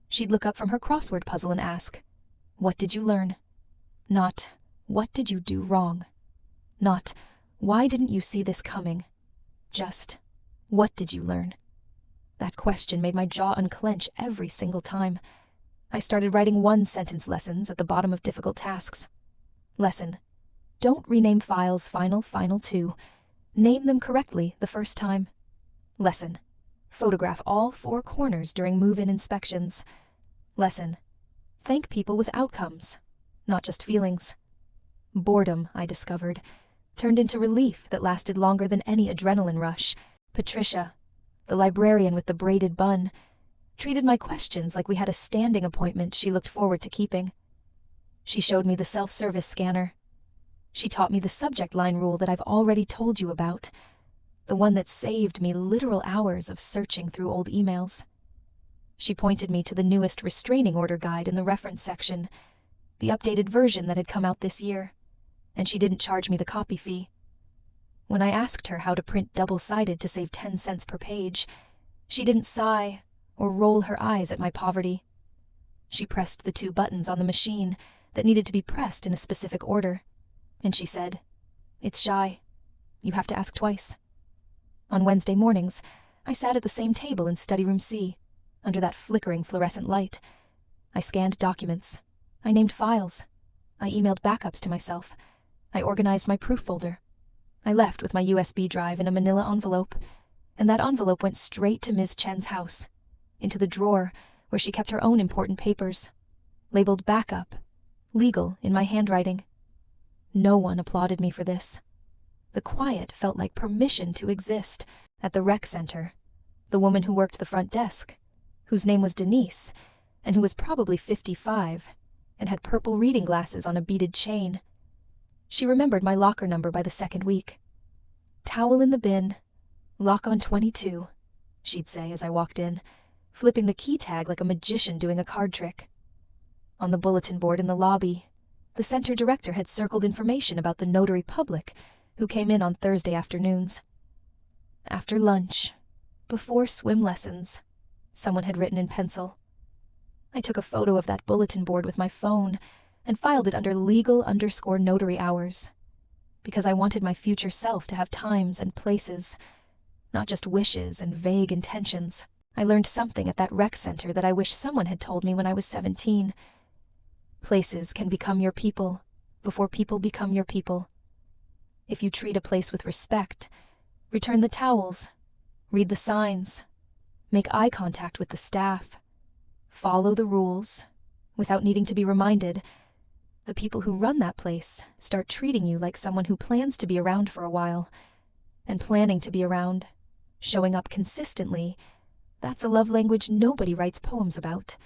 she'd look up from her crossword puzzle and ask, "What did you learn?" Not, "What did you do wrong?" Not, "Why didn't you see this coming?" Just, "What did you learn?" That question made my jaw unclench every single time. I started writing 1-sentence lessons at the bottom of difficult tasks. Lesson: don't rename files final 2. Name them correctly the first time. Lesson: photograph all 4 corners during move-in inspections. Lesson: thank people with outcomes, not just feelings. Boredom, I discovered, turned into relief that lasted longer than any adrenaline rush. Patricia, the librarian with the braided bun, treated my questions like we had a standing appointment she looked forward to keeping. She showed me the self-service scanner. She taught me the subject line rule that I've already told you about, the one that saved me literal hours of searching through old emails. She pointed me to the newest restraining order guide in the reference section, the updated version that had come out this year, and she didn't charge me the copy fee. When I asked her how to print double-sided to save 10 cents per page, she didn't sigh or roll her eyes at my poverty. She pressed the 2 buttons on the machine that needed to be pressed in a specific order, and she said, "It's shy. You have to ask twice." On Wednesday mornings, I sat at the same table in study room C, under that flickering fluorescent light. I scanned documents. I named files. I emailed backups to myself. I organized my proof folder. I left with my USB drive in a manila envelope, and that envelope went straight to Ms. Chen's house, into the drawer where she kept her own important papers, labeled backup, legal in my handwriting. No one applauded me for this. The quiet felt like permission to exist. At the rec center, the woman who worked the front desk, whose name was Denise, and who was probably 55, and had purple reading glasses on a beaded chain. She remembered my locker number by the 2nd week. "Towel in the bin, lock on 22, she'd say as I walked in, flipping the key tag like a magician doing a card trick. On the bulletin board in the lobby, the center director had circled information about the notary public who came in on Thursday afternoons. "After lunch, before swim lessons," someone had written in pencil. I took a photo of that bulletin board with my phone and filed it under legal_notary hours, because I wanted my future self to have times and places, not just wishes and vague intentions. I learned something at that rec center that I wish someone had told me when I was 17. Places can become your people before people become your people. If you treat a place with respect, return the towels, read the signs, make eye contact with the staff, follow the rules, without needing to be reminded, the people who run that place start treating you like someone who plans to be around for a while. And planning to be around, showing up consistently, that's a love language nobody writes poems about,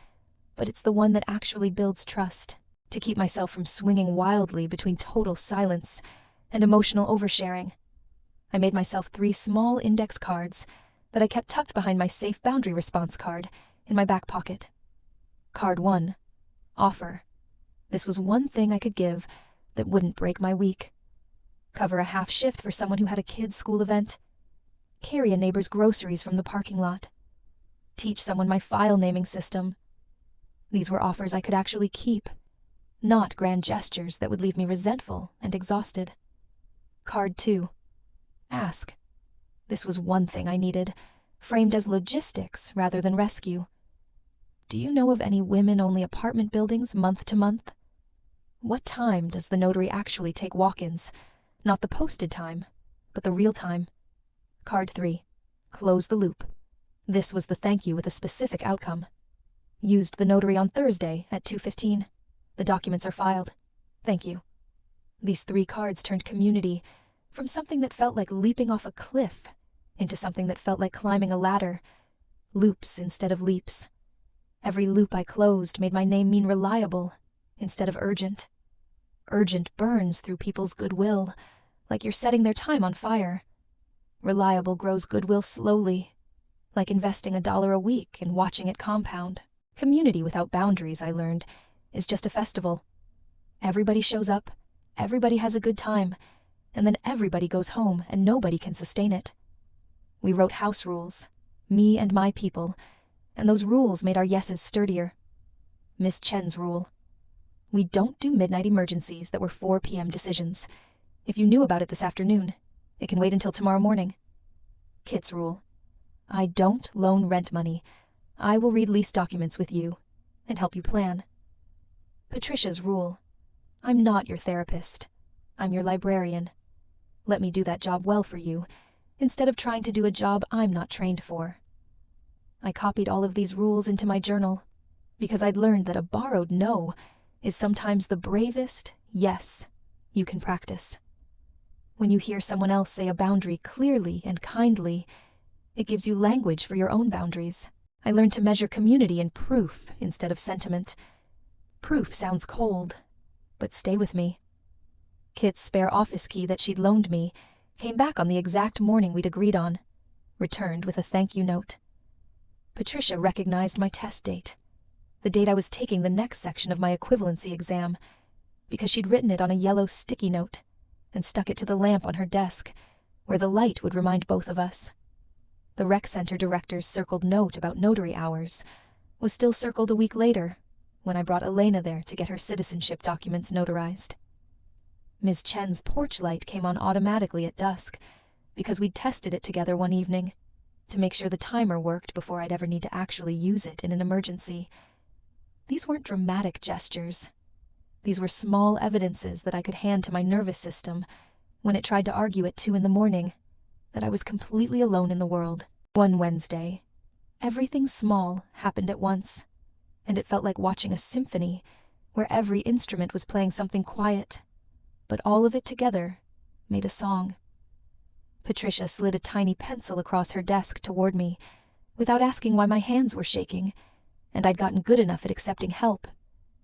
but it's the one that actually builds trust. To keep myself from swinging wildly between total silence and emotional oversharing, I made myself 3 small index cards that I kept tucked behind my safe boundary response card in my back pocket. Card 1, offer. This was one thing I could give that wouldn't break my week. Cover a half shift for someone who had a kids' school event. Carry a neighbor's groceries from the parking lot. Teach someone my file naming system. These were offers I could actually keep, not grand gestures that would leave me resentful and exhausted. Card 2, Ask. This was one thing I needed, framed as logistics rather than rescue. Do you know of any women-only apartment buildings month to month? What time does the notary actually take walk-ins? Not the posted time, but the real time. Card 3. Close the loop. This was the thank you with a specific outcome. Used the notary on Thursday at 2:15. The documents are filed. Thank you. These 3 cards turned community from something that felt like leaping off a cliff into something that felt like climbing a ladder. Loops instead of leaps. Every loop I closed made my name mean reliable instead of urgent. Urgent burns through people's goodwill, like you're setting their time on fire. Reliable grows goodwill slowly, like investing $1 a week and watching it compound. Community without boundaries, I learned, is just a festival. Everybody shows up, everybody has a good time, and then everybody goes home and nobody can sustain it. We wrote house rules, me and my people, and those rules made our yeses sturdier. Miss Chen's rule. We don't do midnight emergencies that were 4 p.m. decisions. If you knew about it this afternoon, it can wait until tomorrow morning. Kit's rule. I don't loan rent money. I will read lease documents with you and help you plan. Patricia's rule. I'm not your therapist. I'm your librarian. Let me do that job well for you, instead of trying to do a job I'm not trained for. I copied all of these rules into my journal, because I'd learned that a borrowed no is sometimes the bravest yes you can practice. When you hear someone else say a boundary clearly and kindly, it gives you language for your own boundaries. I learned to measure community in proof instead of sentiment. Proof sounds cold, but stay with me. Kit's spare office key that she'd loaned me came back on the exact morning we'd agreed on, returned with a thank you note. Patricia recognized my test date, the date I was taking the next section of my equivalency exam, because she'd written it on a yellow sticky note and stuck it to the lamp on her desk, where the light would remind both of us. The rec center director's circled note about notary hours was still circled a week later, when I brought Elena there to get her citizenship documents notarized. Ms. Chen's porch light came on automatically at dusk, because we'd tested it together one evening, to make sure the timer worked before I'd ever need to actually use it in an emergency. These weren't dramatic gestures. These were small evidences that I could hand to my nervous system when it tried to argue at 2 a.m. that I was completely alone in the world. One Wednesday, everything small happened at once, and it felt like watching a symphony where every instrument was playing something quiet, but all of it together made a song. Patricia slid a tiny pencil across her desk toward me, without asking why my hands were shaking, and I'd gotten good enough at accepting help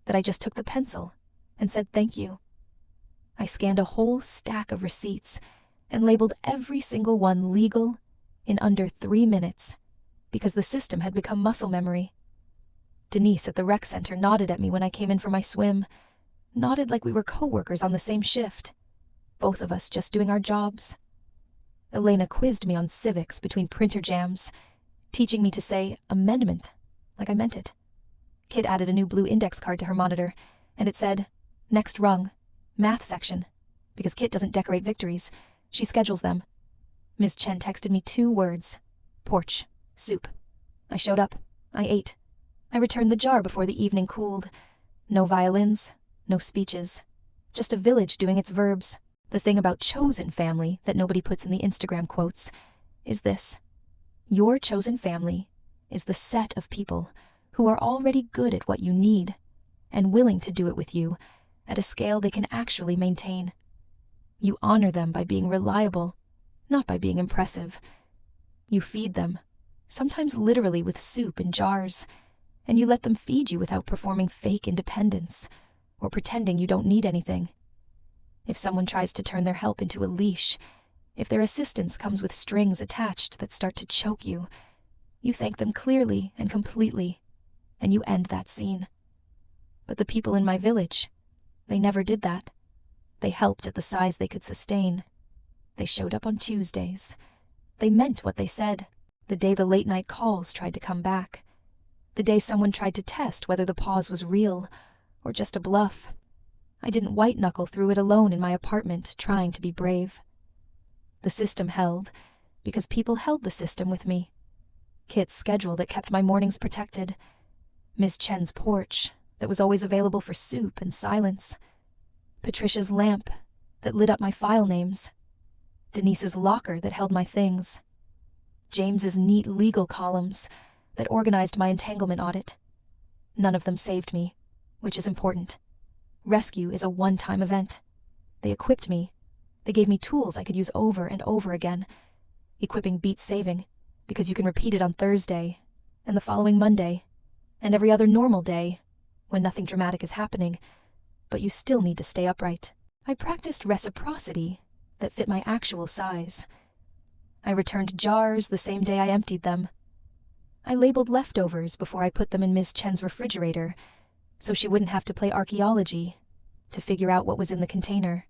that I just took the pencil and said thank you. I scanned a whole stack of receipts and labeled every single one legal in under 3 minutes, because the system had become muscle memory. Denise at the rec center nodded at me when I came in for my swim, nodded like we were co-workers on the same shift, both of us just doing our jobs. Elena quizzed me on civics between printer jams, teaching me to say amendment like I meant it. Kit added a new blue index card to her monitor, and it said, next rung, math section, because Kit doesn't decorate victories, she schedules them. Ms. Chen texted me 2 words, porch, soup. I showed up. I ate. I returned the jar before the evening cooled. No violins, no speeches, just a village doing its verbs. The thing about chosen family that nobody puts in the Instagram quotes is this. Your chosen family is the set of people who are already good at what you need and willing to do it with you at a scale they can actually maintain. You honor them by being reliable, not by being impressive. You feed them, sometimes literally with soup in jars, and you let them feed you without performing fake independence or pretending you don't need anything. If someone tries to turn their help into a leash, if their assistance comes with strings attached that start to choke you, you thank them clearly and completely, and you end that scene. But the people in my village, they never did that. They helped at the size they could sustain. They showed up on Tuesdays. They meant what they said. The day the late-night calls tried to come back. The day someone tried to test whether the pause was real or just a bluff. I didn't white-knuckle through it alone in my apartment, trying to be brave. The system held, because people held the system with me. Kit's schedule that kept my mornings protected. Ms. Chen's porch that was always available for soup and silence. Patricia's lamp that lit up my file names. Denise's locker that held my things. James's neat legal columns that organized my entanglement audit. None of them saved me, which is important. Rescue is a one-time event. They equipped me. They gave me tools I could use over and over again. Equipping beats saving, because you can repeat it on Thursday, and the following Monday, and every other normal day, when nothing dramatic is happening, but you still need to stay upright. I practiced reciprocity that fit my actual size. I returned jars the same day I emptied them. I labeled leftovers before I put them in Ms. Chen's refrigerator, so she wouldn't have to play archaeology to figure out what was in the container.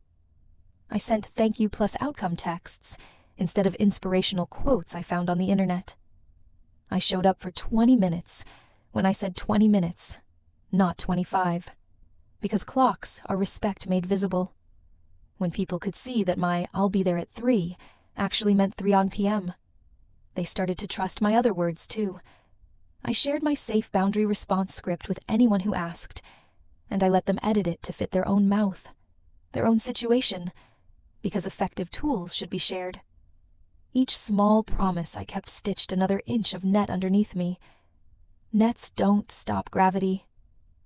I sent thank you plus outcome texts instead of inspirational quotes I found on the internet. I showed up for 20 minutes when I said 20 minutes, not 25, because clocks are respect made visible. When people could see that my "I'll be there at 3" actually meant 3 p.m. They started to trust my other words, too. I shared my safe boundary response script with anyone who asked, and I let them edit it to fit their own mouth, their own situation, because effective tools should be shared. Each small promise I kept stitched another inch of net underneath me. Nets don't stop gravity.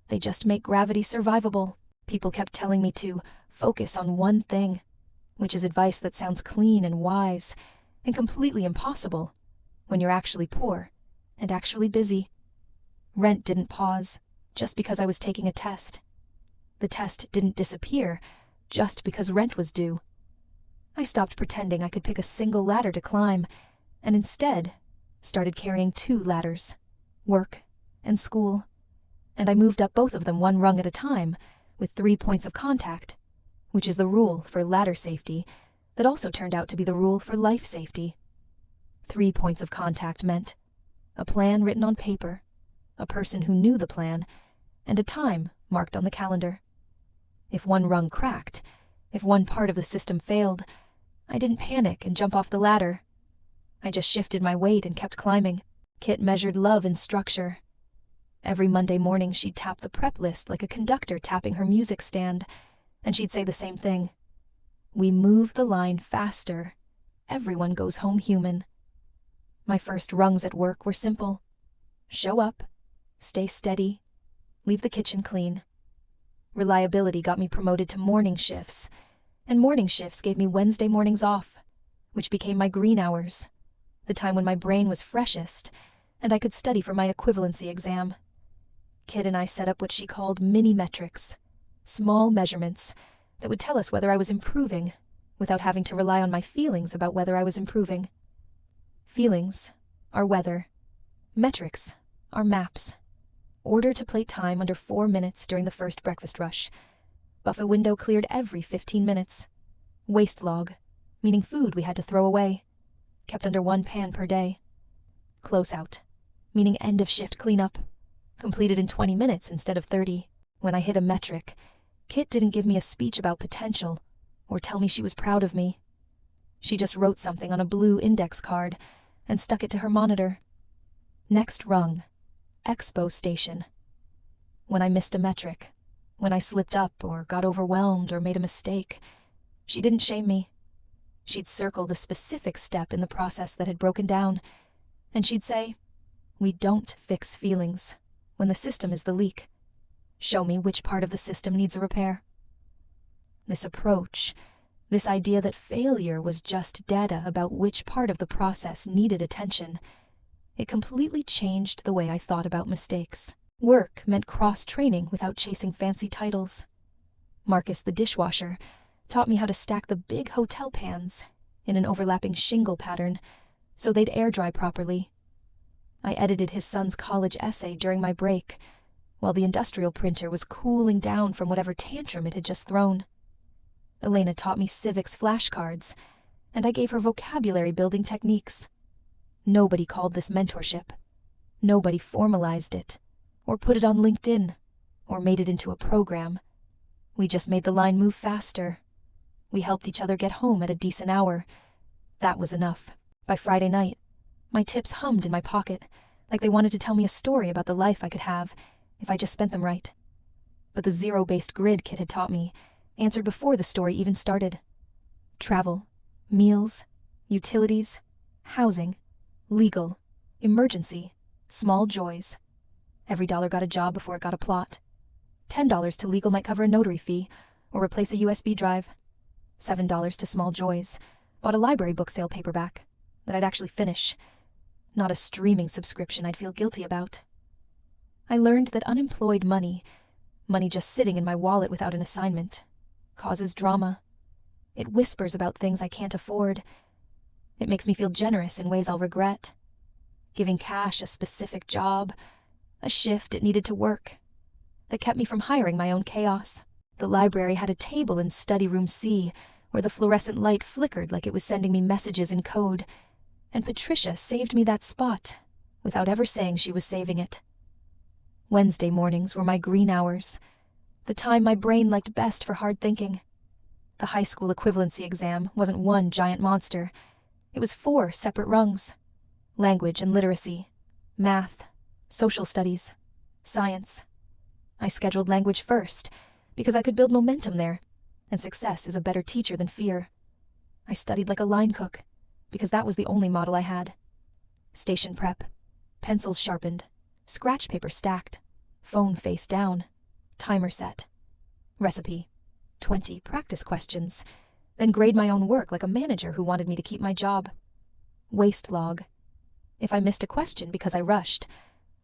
They just make gravity survivable. People kept telling me to focus on one thing, which is advice that sounds clean and wise and completely impossible when you're actually poor and actually busy. Rent didn't pause just because I was taking a test. The test didn't disappear just because rent was due. I stopped pretending I could pick a single ladder to climb and instead started carrying 2 ladders, work and school, and I moved up both of them one rung at a time with 3 points of contact, which is the rule for ladder safety that also turned out to be the rule for life safety. 3 points of contact meant a plan written on paper, a person who knew the plan, and a time marked on the calendar. If one rung cracked, if one part of the system failed, I didn't panic and jump off the ladder. I just shifted my weight and kept climbing. Kit measured love in structure. Every Monday morning she'd tap the prep list like a conductor tapping her music stand, and she'd say the same thing. We move the line faster. Everyone goes home human. My first rungs at work were simple. Show up, stay steady, leave the kitchen clean. Reliability got me promoted to morning shifts, and morning shifts gave me Wednesday mornings off, which became my green hours, the time when my brain was freshest, and I could study for my equivalency exam. Kit and I set up what she called mini-metrics, small measurements that would tell us whether I was improving without having to rely on my feelings about whether I was improving. Feelings are weather. Metrics are maps. Order to plate time under 4 minutes during the first breakfast rush. Buffet window cleared every 15 minutes. Waste log, meaning food we had to throw away, kept under 1 pan per day. Close out, meaning end of shift cleanup, completed in 20 minutes instead of 30. When I hit a metric, Kit didn't give me a speech about potential or tell me she was proud of me. She just wrote something on a blue index card and stuck it to her monitor. Next rung, Expo Station. When I missed a metric, when I slipped up or got overwhelmed or made a mistake, she didn't shame me. She'd circle the specific step in the process that had broken down, and she'd say, we don't fix feelings when the system is the leak. Show me which part of the system needs a repair. This approach, this idea that failure was just data about which part of the process needed attention, it completely changed the way I thought about mistakes. Work meant cross-training without chasing fancy titles. Marcus the dishwasher taught me how to stack the big hotel pans in an overlapping shingle pattern so they'd air dry properly. I edited his son's college essay during my break, while the industrial printer was cooling down from whatever tantrum it had just thrown. Elena taught me civics flashcards, and I gave her vocabulary building techniques. Nobody called this mentorship. Nobody formalized it, or put it on LinkedIn, or made it into a program. We just made the line move faster. We helped each other get home at a decent hour, That was enough. By Friday night, my tips hummed in my pocket, like they wanted to tell me a story about the life I could have if I just spent them right. But the zero-based grid Kit had taught me answered before the story even started. Travel, meals, utilities, housing, legal, emergency, small joys. Every dollar got a job before it got a plot. $10 to legal might cover a notary fee or replace a USB drive. $7 to small joys bought a library book sale paperback that I'd actually finish, not a streaming subscription I'd feel guilty about. I learned that unemployed money just sitting in my wallet without an assignment, causes drama. It whispers about things I can't afford. It makes me feel generous in ways I'll regret. Giving cash a specific job, a shift it needed to work, that kept me from hiring my own chaos. The library had a table in study room C where the fluorescent light flickered like it was sending me messages in code, and Patricia saved me that spot without ever saying she was saving it. Wednesday mornings were my green hours, the time my brain liked best for hard thinking. The high school equivalency exam wasn't one giant monster. It was 4 separate rungs: language and literacy, math, social studies, science. I scheduled language first because I could build momentum there, and success is a better teacher than fear. I studied like a line cook because that was the only model I had. Station prep, pencils sharpened, scratch paper stacked, phone face down, timer set. Recipe, 20 practice questions, then grade my own work like a manager who wanted me to keep my job. Waste log. If I missed a question because I rushed,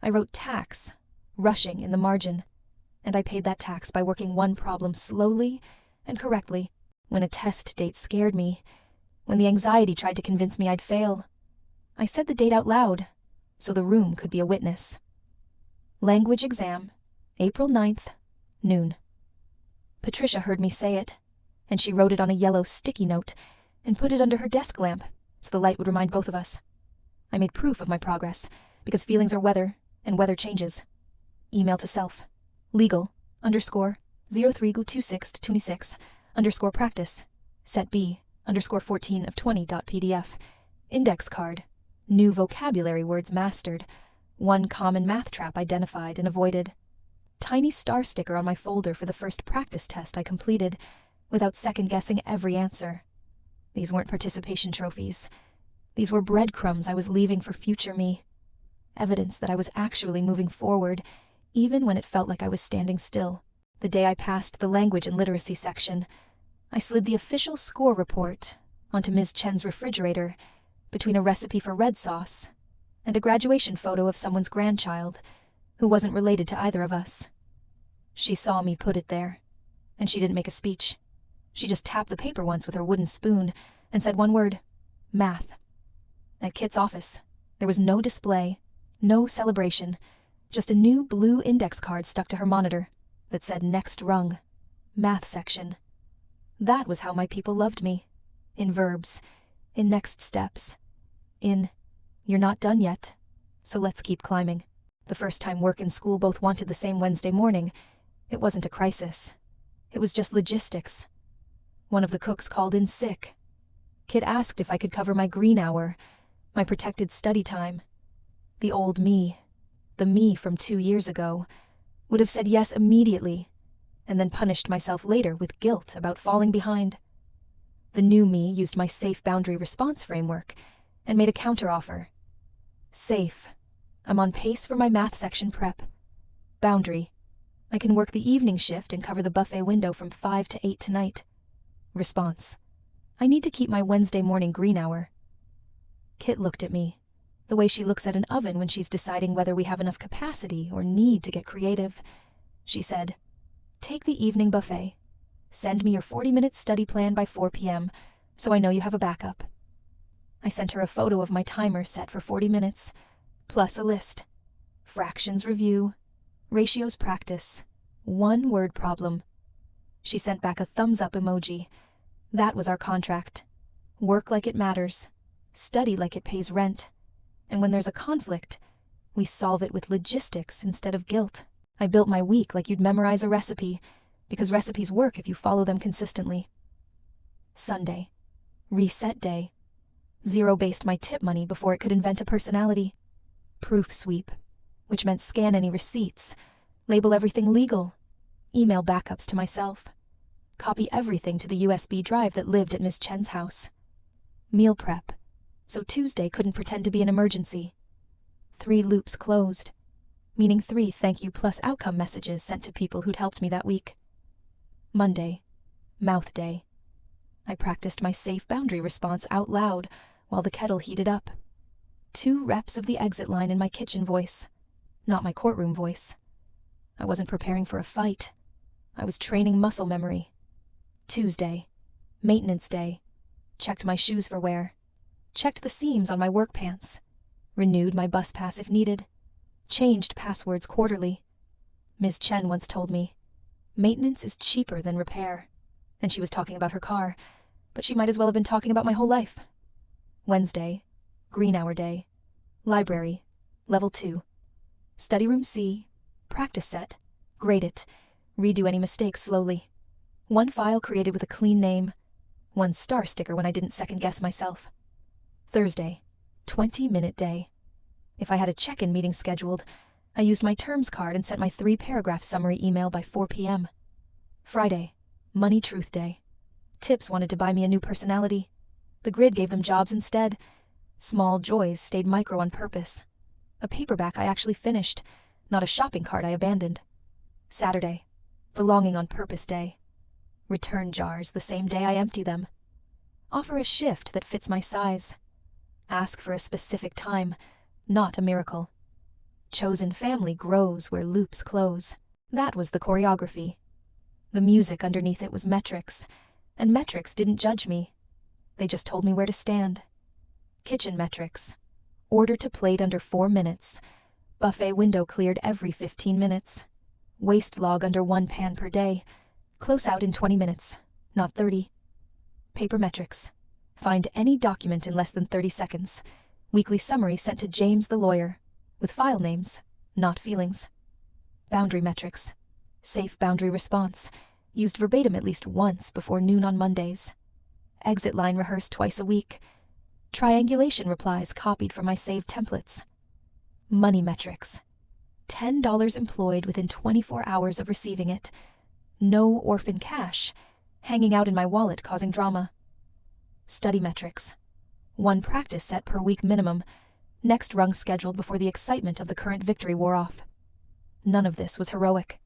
I wrote tax, rushing in the margin, and I paid that tax by working one problem slowly and correctly. When a test date scared me, when the anxiety tried to convince me I'd fail, I said the date out loud so the room could be a witness. Language exam, April 9th, noon. Patricia heard me say it, and she wrote it on a yellow sticky note and put it under her desk lamp so the light would remind both of us. I made proof of my progress because feelings are weather and weather changes. Email to self. Legal, _ 03/26/26, _ practice. Set B, _ 14 of 20.pdf. Index card. New vocabulary words mastered. One common math trap identified and avoided. Tiny star sticker on my folder for the first practice test I completed, without second-guessing every answer. These weren't participation trophies. These were breadcrumbs I was leaving for future me. Evidence that I was actually moving forward, even when it felt like I was standing still. The day I passed the language and literacy section, I slid the official score report onto Ms. Chen's refrigerator between a recipe for red sauce and a graduation photo of someone's grandchild who wasn't related to either of us. She saw me put it there, and she didn't make a speech. She just tapped the paper once with her wooden spoon and said one word: math. At Kit's office, there was no display, no celebration, just a new blue index card stuck to her monitor that said next rung, math section. That was how my people loved me. In verbs, in next steps, in you're not done yet, so let's keep climbing. The first time work and school both wanted the same Wednesday morning, it wasn't a crisis. It was just logistics. One of the cooks called in sick. Kit asked if I could cover my green hour, my protected study time. The old me, the me from 2 years ago, would have said yes immediately, and then punished myself later with guilt about falling behind. The new me used my safe boundary response framework and made a counteroffer. Safe. I'm on pace for my math section prep. Boundary. I can work the evening shift and cover the buffet window from 5 to 8 tonight. Response. I need to keep my Wednesday morning green hour. Kit looked at me, the way she looks at an oven when she's deciding whether we have enough capacity or need to get creative. She said, "Take the evening buffet. Send me your 40-minute study plan by 4 p.m. so I know you have a backup." I sent her a photo of my timer set for 40 minutes, plus a list. Fractions review, ratios practice, one-word problem. She sent back a thumbs-up emoji. That was our contract. Work like it matters. Study like it pays rent. And when there's a conflict, we solve it with logistics instead of guilt. I built my week like you'd memorize a recipe, because recipes work if you follow them consistently. Sunday. Reset day. Zero-based my tip money before it could invent a personality. Proof sweep, which meant scan any receipts, label everything legal, email backups to myself, copy everything to the USB drive that lived at Miss Chen's house. Meal prep, so Tuesday couldn't pretend to be an emergency. 3 loops closed, meaning 3 thank you plus outcome messages sent to people who'd helped me that week. Monday, mouth day. I practiced my safe boundary response out loud while the kettle heated up. 2 reps of the exit line in my kitchen voice, not my courtroom voice. I wasn't preparing for a fight. I was training muscle memory. Tuesday, maintenance day. Checked my shoes for wear. Checked the seams on my work pants. Renewed my bus pass if needed. Changed passwords quarterly. Ms. Chen once told me, maintenance is cheaper than repair. And she was talking about her car, but she might as well have been talking about my whole life. Wednesday, green hour day. Library, level 2. Study room C, practice set, grade it, redo any mistakes slowly. 1 file created with a clean name, 1 star sticker when I didn't second-guess myself. Thursday, 20-minute day. If I had a check-in meeting scheduled, I used my terms card and sent my 3-paragraph summary email by 4 p.m. Friday, money truth day. Tips wanted to buy me a new personality. The grid gave them jobs instead. Small joys stayed micro on purpose. A paperback I actually finished, not a shopping cart I abandoned. Saturday, belonging on purpose day. Return jars the same day I empty them. Offer a shift that fits my size. Ask for a specific time, not a miracle. Chosen family grows where loops close. That was the choreography. The music underneath it was metrics, and metrics didn't judge me. They just told me where to stand. Kitchen metrics. Order to plate under 4 minutes. Buffet window cleared every 15 minutes. Waste log under 1 pan per day. Close out in 20 minutes, not 30. Paper metrics. Find any document in less than 30 seconds. Weekly summary sent to James the lawyer, with file names, not feelings. Boundary metrics. Safe boundary response. Used verbatim at least once before noon on Mondays. Exit line rehearsed twice a week. Triangulation replies copied from my saved templates. Money metrics. $10 employed within 24 hours of receiving it. No orphan cash, hanging out in my wallet causing drama. Study metrics. 1 practice set per week minimum, next rung scheduled before the excitement of the current victory wore off. None of this was heroic.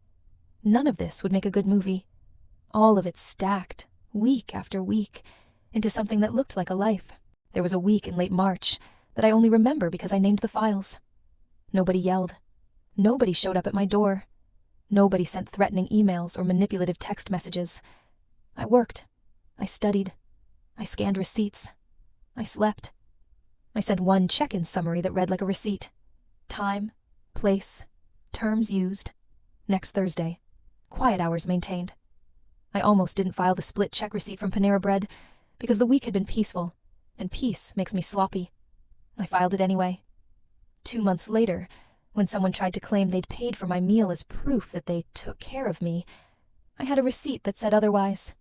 None of this would make a good movie. All of it stacked, week after week, into something that looked like a life. There was a week in late March that I only remember because I named the files. Nobody yelled. Nobody showed up at my door. Nobody sent threatening emails or manipulative text messages. I worked. I studied. I scanned receipts. I slept. I sent 1 check-in summary that read like a receipt. Time, place, terms used. Next Thursday. Quiet hours maintained. I almost didn't file the split check receipt from Panera Bread because the week had been peaceful, and peace makes me sloppy. I filed it anyway. 2 months later, when someone tried to claim they'd paid for my meal as proof that they took care of me, I had a receipt that said otherwise.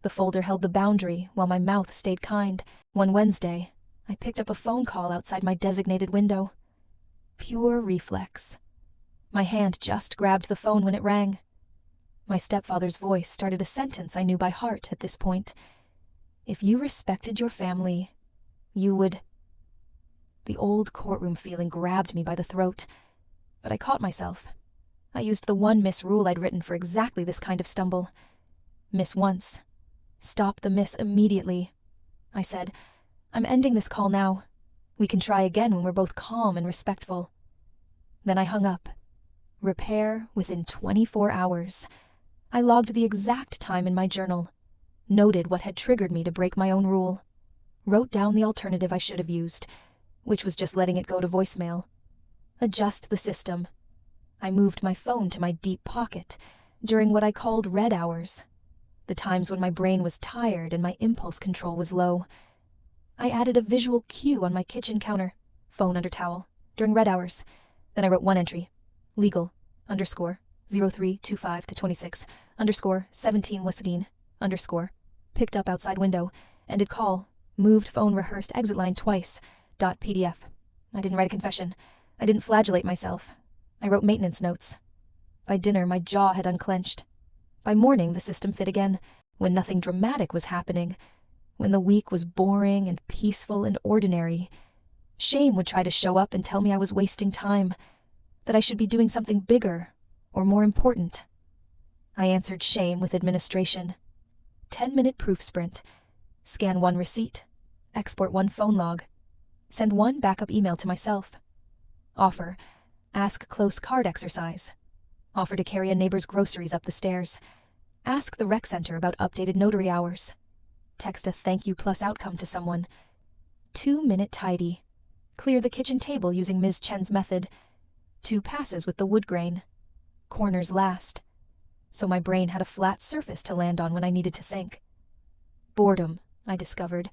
The folder held the boundary while my mouth stayed kind. One Wednesday, I picked up a phone call outside my designated window. Pure reflex. My hand just grabbed the phone when it rang. My stepfather's voice started a sentence I knew by heart at this point. If you respected your family, you would... The old courtroom feeling grabbed me by the throat, but I caught myself. I used the 1 miss rule I'd written for exactly this kind of stumble. Miss once. Stop the miss immediately. I said, I'm ending this call now. We can try again when we're both calm and respectful. Then I hung up. Repair within 24 hours. I logged the exact time in my journal, noted what had triggered me to break my own rule, wrote down the alternative I should have used, which was just letting it go to voicemail. Adjust the system. I moved my phone to my deep pocket during what I called red hours, the times when my brain was tired and my impulse control was low. I added a visual cue on my kitchen counter, phone under towel, during red hours. Then I wrote 1 entry, legal, _ 0325 to 26, _ 17 Wasadine, _ picked up outside window, ended call, Moved phone rehearsed exit line twice. .pdf. I didn't write a confession. I didn't flagellate myself. I wrote maintenance notes. By dinner, my jaw had unclenched. By morning, the system fit again, when nothing dramatic was happening, when the week was boring and peaceful and ordinary. Shame would try to show up and tell me I was wasting time, that I should be doing something bigger or more important. I answered shame with administration. 10-minute proof sprint. Scan 1 receipt. Export 1 phone log. Send 1 backup email to myself. Offer. Ask close card exercise. Offer to carry a neighbor's groceries up the stairs. Ask the rec center about updated notary hours. Text a thank you plus outcome to someone. 2-minute tidy. Clear the kitchen table using Ms. Chen's method. 2 passes with the wood grain. Corners last. So my brain had a flat surface to land on when I needed to think. Boredom, I discovered,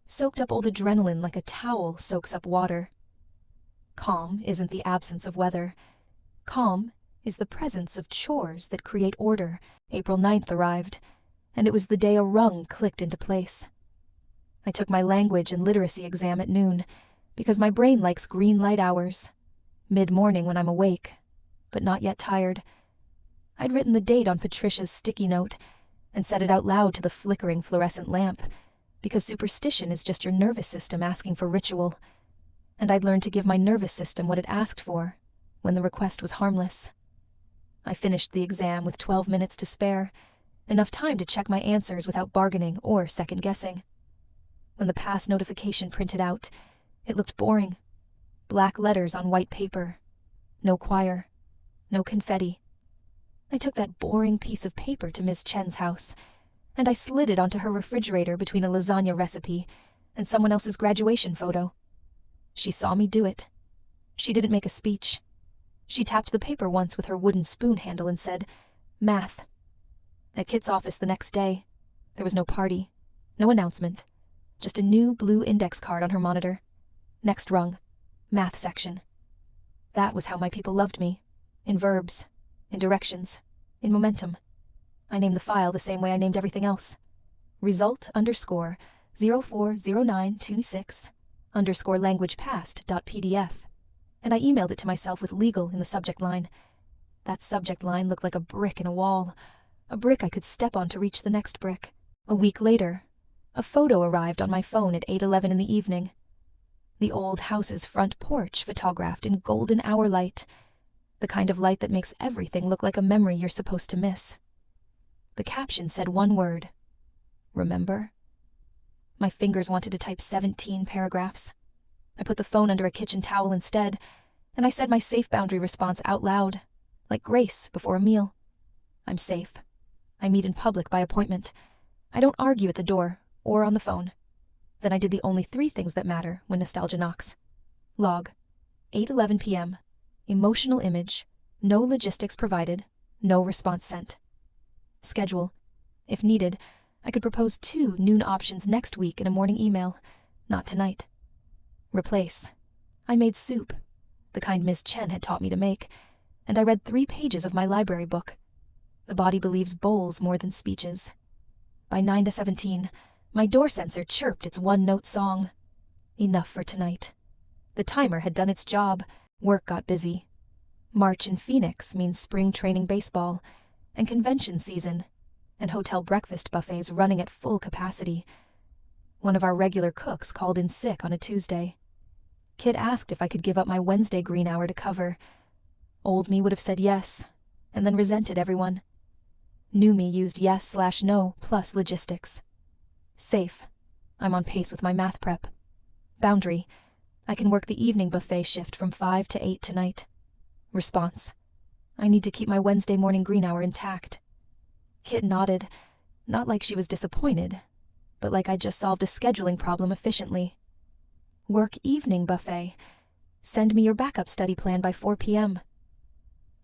soaked up old adrenaline like a towel soaks up water. Calm isn't the absence of weather. Calm is the presence of chores that create order. April 9th arrived, and it was the day a rung clicked into place. I took my language and literacy exam at noon, because my brain likes green light hours. Mid-morning when I'm awake, but not yet tired. I'd written the date on Patricia's sticky note and said it out loud to the flickering fluorescent lamp, because superstition is just your nervous system asking for ritual, and I'd learned to give my nervous system what it asked for when the request was harmless. I finished the exam with 12 minutes to spare, enough time to check my answers without bargaining or second-guessing. When the pass notification printed out, it looked boring. Black letters on white paper. No choir. No confetti. I took that boring piece of paper to Ms. Chen's house, and I slid it onto her refrigerator between a lasagna recipe and someone else's graduation photo. She saw me do it. She didn't make a speech. She tapped the paper once with her wooden spoon handle and said, "Math." At Kit's office the next day, there was no party, no announcement, just a new blue index card on her monitor. Next rung, math section. That was how my people loved me, in verbs, in directions, in momentum. I named the file the same way I named everything else. Result_040926_language_passed.pdf. And I emailed it to myself with legal in the subject line. That subject line looked like a brick in a wall, a brick I could step on to reach the next brick. A week later, a photo arrived on my phone at 8:11 in the evening. The old house's front porch photographed in golden hour light, the kind of light that makes everything look like a memory you're supposed to miss. The caption said one word: remember? My fingers wanted to type 17 paragraphs. I put the phone under a kitchen towel instead, and I said my safe boundary response out loud, like grace before a meal. I'm safe. I meet in public by appointment. I don't argue at the door or on the phone. Then I did the only 3 things that matter when nostalgia knocks. Log. 8:11 p.m. Emotional image. No logistics provided. No response sent. Schedule. If needed, I could propose 2 noon options next week in a morning email. Not tonight. Replace. I made soup, the kind Ms. Chen had taught me to make, and I read 3 pages of my library book. The body believes bowls more than speeches. By 9:17, my door sensor chirped its one-note song. Enough for tonight. The timer had done its job. Work got busy. March in Phoenix means spring training baseball, and convention season, and hotel breakfast buffets running at full capacity. One of our regular cooks called in sick on a Tuesday. Kid asked if I could give up my Wednesday green hour to cover. Old me would have said yes, and then resented everyone. New me used yes/no plus logistics. Safe. I'm on pace with my math prep. Boundary. I can work the evening buffet shift from 5 to 8 tonight. Response. I need to keep my Wednesday morning green hour intact. Kit nodded, not like she was disappointed, but like I just solved a scheduling problem efficiently. Work evening buffet. Send me your backup study plan by 4 p.m.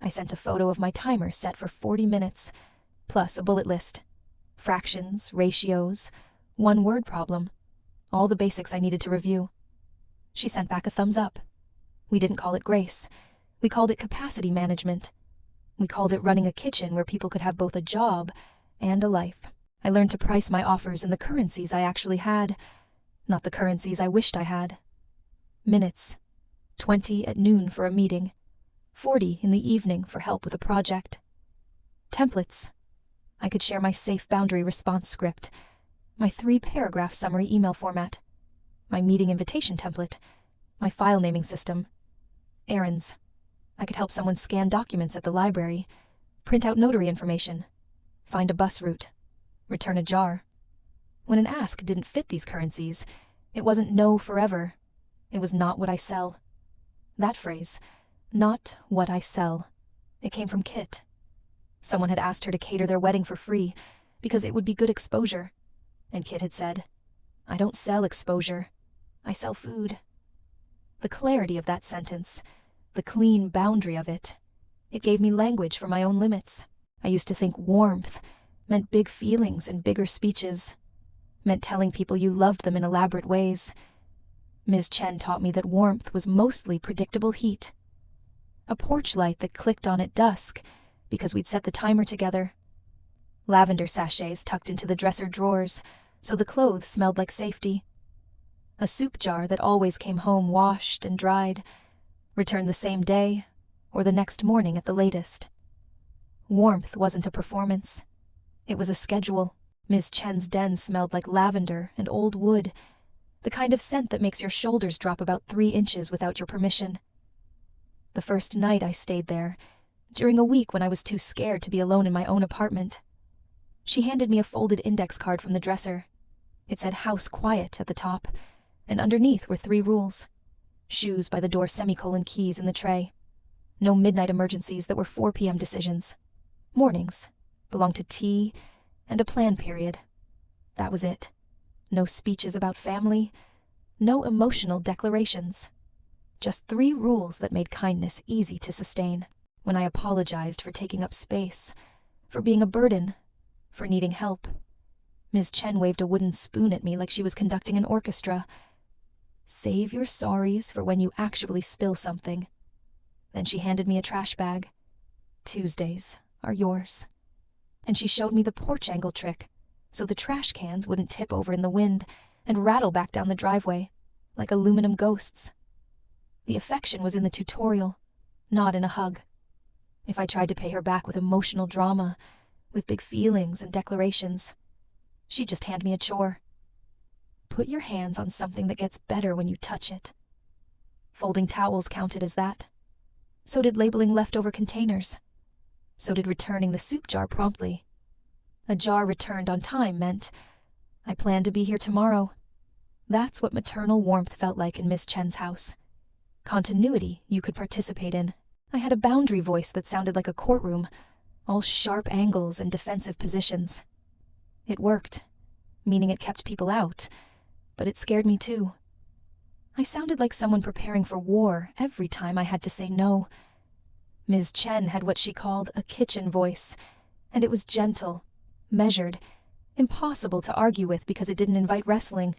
I sent a photo of my timer set for 40 minutes, plus a bullet list. Fractions, ratios, one-word problem. All the basics I needed to review. She sent back a thumbs up. We didn't call it grace. We called it capacity management. We called it running a kitchen where people could have both a job and a life. I learned to price my offers in the currencies I actually had. Not the currencies I wished I had. Minutes. 20 at noon for a meeting. 40 in the evening for help with a project. Templates. I could share my safe boundary response script, my 3-paragraph summary email format, my meeting invitation template, my file naming system. Errands. I could help someone scan documents at the library, print out notary information, find a bus route, return a jar. When an ask didn't fit these currencies, it wasn't no forever. It was not what I sell. That phrase, not what I sell, it came from Kit. Someone had asked her to cater their wedding for free because it would be good exposure, and Kit had said, I don't sell exposure, I sell food. The clarity of that sentence, the clean boundary of it gave me language for my own limits. I used to think warmth meant big feelings and bigger speeches, meant telling people you loved them in elaborate ways. Ms. Chen taught me that warmth was mostly predictable heat. A porch light that clicked on at dusk because we'd set the timer together. Lavender sachets tucked into the dresser drawers so the clothes smelled like safety. A soup jar that always came home washed and dried, returned the same day or the next morning at the latest. Warmth wasn't a performance. It was a schedule. Ms. Chen's den smelled like lavender and old wood, the kind of scent that makes your shoulders drop about 3 inches without your permission. The first night I stayed there, during a week when I was too scared to be alone in my own apartment. She handed me a folded index card from the dresser. It said house quiet at the top, and underneath were 3 rules. Shoes by the door, keys in the tray. No midnight emergencies that were 4 p.m. decisions. Mornings belonged to tea and a plan period. That was it. No speeches about family, no emotional declarations. Just 3 rules that made kindness easy to sustain. When I apologized for taking up space, for being a burden, for needing help, Ms. Chen waved a wooden spoon at me like she was conducting an orchestra. Save your sorries for when you actually spill something. Then she handed me a trash bag. Tuesdays are yours. And she showed me the porch angle trick, so the trash cans wouldn't tip over in the wind and rattle back down the driveway like aluminum ghosts. The affection was in the tutorial, not in a hug. If I tried to pay her back with emotional drama, with big feelings and declarations, she'd just hand me a chore. Put your hands on something that gets better when you touch it. Folding towels counted as that. So did labeling leftover containers. So did returning the soup jar promptly. A jar returned on time meant, I plan to be here tomorrow. That's what maternal warmth felt like in Miss Chen's house. Continuity you could participate in. I had a boundary voice that sounded like a courtroom, all sharp angles and defensive positions. It worked, meaning it kept people out, but it scared me too. I sounded like someone preparing for war every time I had to say no. Ms. Chen had what she called a kitchen voice, and it was gentle, measured, impossible to argue with because it didn't invite wrestling.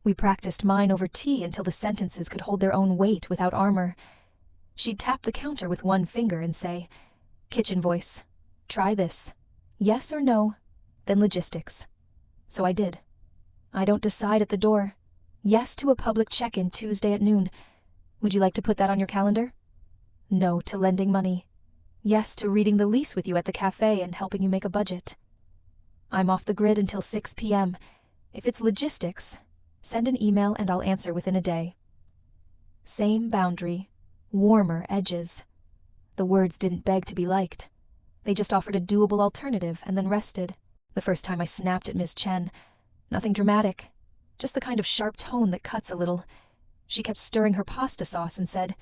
We practiced mine over tea until the sentences could hold their own weight without armor. She'd tap the counter with one finger and say, kitchen voice, try this. Yes or no, then logistics. So I did. I don't decide at the door. Yes to a public check-in Tuesday at noon. Would you like to put that on your calendar? No to lending money. Yes to reading the lease with you at the cafe and helping you make a budget. I'm off the grid until 6 p.m. If it's logistics, send an email and I'll answer within a day. Same boundary, warmer edges. The words didn't beg to be liked. They just offered a doable alternative and then rested. The first time I snapped at Ms. Chen, nothing dramatic, just the kind of sharp tone that cuts a little. She kept stirring her pasta sauce and said,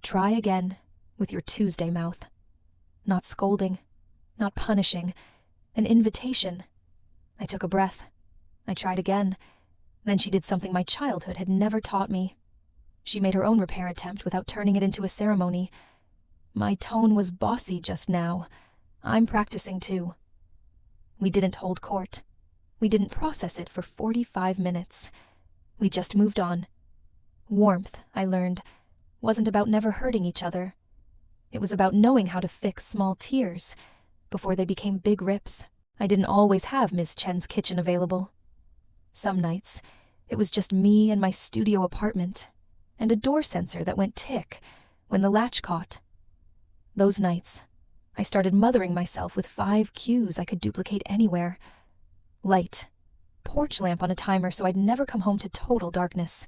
try again with your Tuesday mouth. Not scolding, not punishing, an invitation. I took a breath. I tried again. Then she did something my childhood had never taught me. She made her own repair attempt without turning it into a ceremony. My tone was bossy just now. I'm practicing too. We didn't hold court. We didn't process it for 45 minutes. We just moved on. Warmth, I learned, wasn't about never hurting each other. It was about knowing how to fix small tears before they became big rips. I didn't always have Miss Chen's kitchen available. Some nights, It was just me and my studio apartment, and a door sensor that went tick when the latch caught. Those nights, I started mothering myself with 5 cues I could duplicate anywhere. Light, porch lamp on a timer so I'd never come home to total darkness,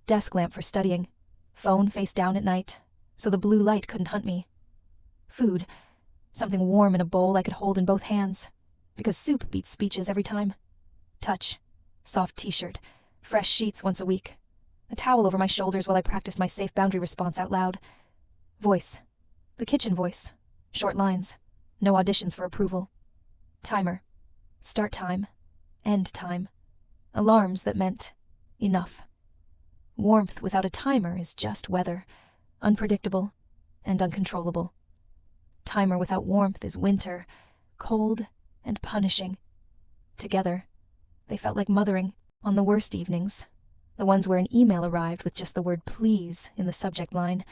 desk lamp for studying, phone face down at night so the blue light couldn't hunt me. Food, something warm in a bowl I could hold in both hands, because soup beats speeches every time. Touch, soft t-shirt, fresh sheets once a week, a towel over my shoulders while I practiced my safe boundary response out loud. Voice, the kitchen voice, short lines, no auditions for approval. Timer, start time, end time, alarms that meant enough. Warmth without a timer is just weather, unpredictable and uncontrollable. Timer without warmth is winter, cold and punishing. Together, they felt like mothering. On the worst evenings, the ones where an email arrived with just the word please in the subject line,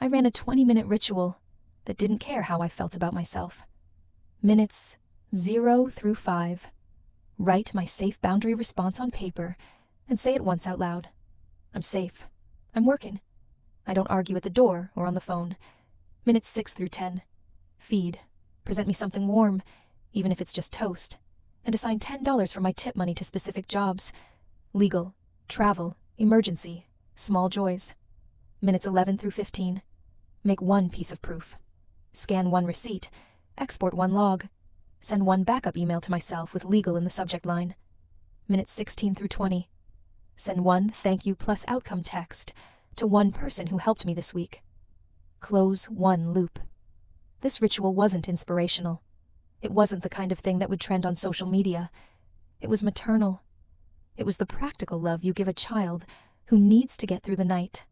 I ran a 20-minute ritual that didn't care how I felt about myself. Minutes 0 through 5. Write my safe boundary response on paper and say it once out loud. I'm safe. I'm working. I don't argue at the door or on the phone. Minutes 6 through 10. Feed. Present me something warm, even if it's just toast. And assign $10 for my tip money to specific jobs. Legal, travel, emergency, small joys. Minutes 11 through 15. Make 1 piece of proof. Scan 1 receipt. Export 1 log. Send 1 backup email to myself with legal in the subject line. Minutes 16 through 20. Send 1 thank you plus outcome text to 1 person who helped me this week. Close 1 loop. This ritual wasn't inspirational. It wasn't the kind of thing that would trend on social media. It was maternal. It was the practical love you give a child who needs to get through the night.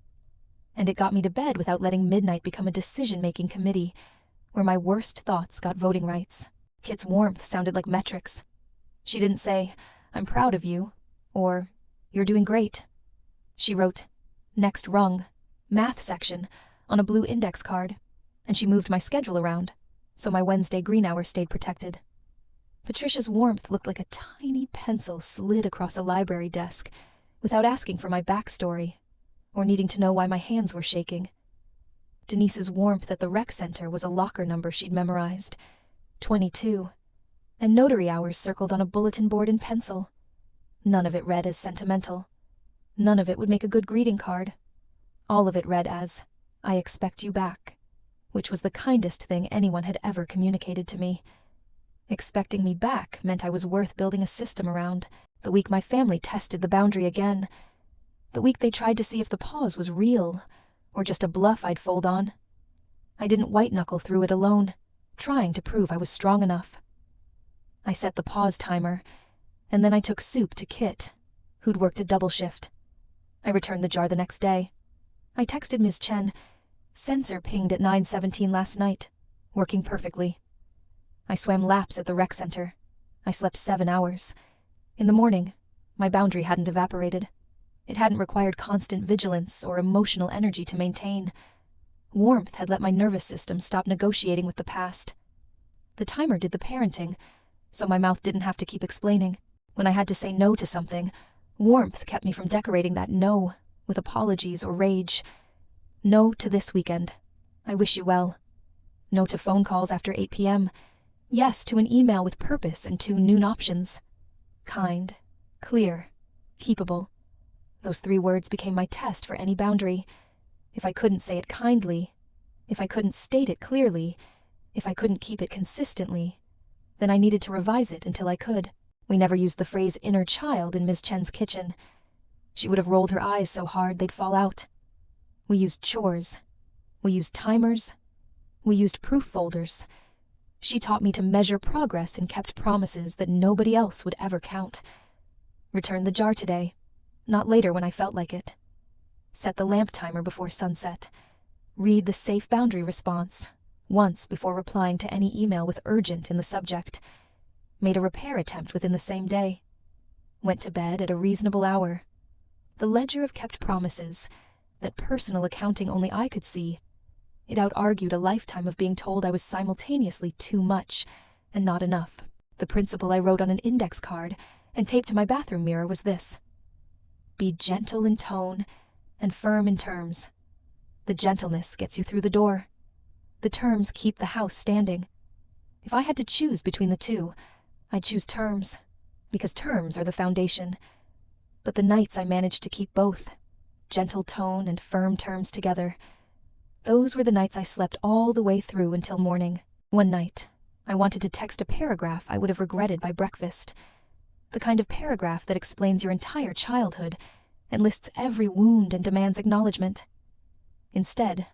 And it got me to bed without letting midnight become a decision-making committee where my worst thoughts got voting rights. Kit's warmth sounded like metrics. She didn't say, I'm proud of you, or you're doing great. She wrote, next rung, math section, on a blue index card, and she moved my schedule around, so my Wednesday green hour stayed protected. Patricia's warmth looked like a tiny pencil slid across a library desk without asking for my backstory or needing to know why my hands were shaking. Denise's warmth at the rec center was a locker number she'd memorized, 22, and notary hours circled on a bulletin board in pencil. None of it read as sentimental. None of it would make a good greeting card. All of it read as, I expect you back, which was the kindest thing anyone had ever communicated to me. Expecting me back meant I was worth building a system around, the week my family tested the boundary again, the week they tried to see if the pause was real, or just a bluff I'd fold on. I didn't white-knuckle through it alone, trying to prove I was strong enough. I set the pause timer, and then I took soup to Kit, who'd worked a double shift. I returned the jar the next day. I texted Ms. Chen, sensor pinged at 9:17 last night, working perfectly. I swam laps at the rec center. I slept 7 hours. In the morning, my boundary hadn't evaporated. It hadn't required constant vigilance or emotional energy to maintain. Warmth had let my nervous system stop negotiating with the past. The timer did the parenting, so my mouth didn't have to keep explaining. When I had to say no to something, warmth kept me from decorating that no with apologies or rage. No to this weekend. I wish you well. No to phone calls after 8 p.m. Yes to an email with purpose and 2 noon options. Kind, clear, keepable. Those 3 words became my test for any boundary. If I couldn't say it kindly, if I couldn't state it clearly, if I couldn't keep it consistently, then I needed to revise it until I could. We never used the phrase inner child in Ms. Chen's kitchen. She would have rolled her eyes so hard they'd fall out. We used chores. We used timers. We used proof folders. She taught me to measure progress and kept promises that nobody else would ever count. Return the jar today, not later when I felt like it. Set the lamp timer before sunset. Read the safe boundary response once before replying to any email with urgent in the subject. Made a repair attempt within the same day. Went to bed at a reasonable hour. The ledger of kept promises, that personal accounting only I could see. It out-argued a lifetime of being told I was simultaneously too much and not enough. The principle I wrote on an index card and taped to my bathroom mirror was this: Be gentle in tone and firm in terms. The gentleness gets you through the door. The terms keep the house standing. If I had to choose between the two, I'd choose terms, because terms are the foundation. But the nights I managed to keep both, gentle tone and firm terms together, those were the nights I slept all the way through until morning. One night, I wanted to text a paragraph I would have regretted by breakfast. The kind of paragraph that explains your entire childhood and lists every wound and demands acknowledgement. Instead,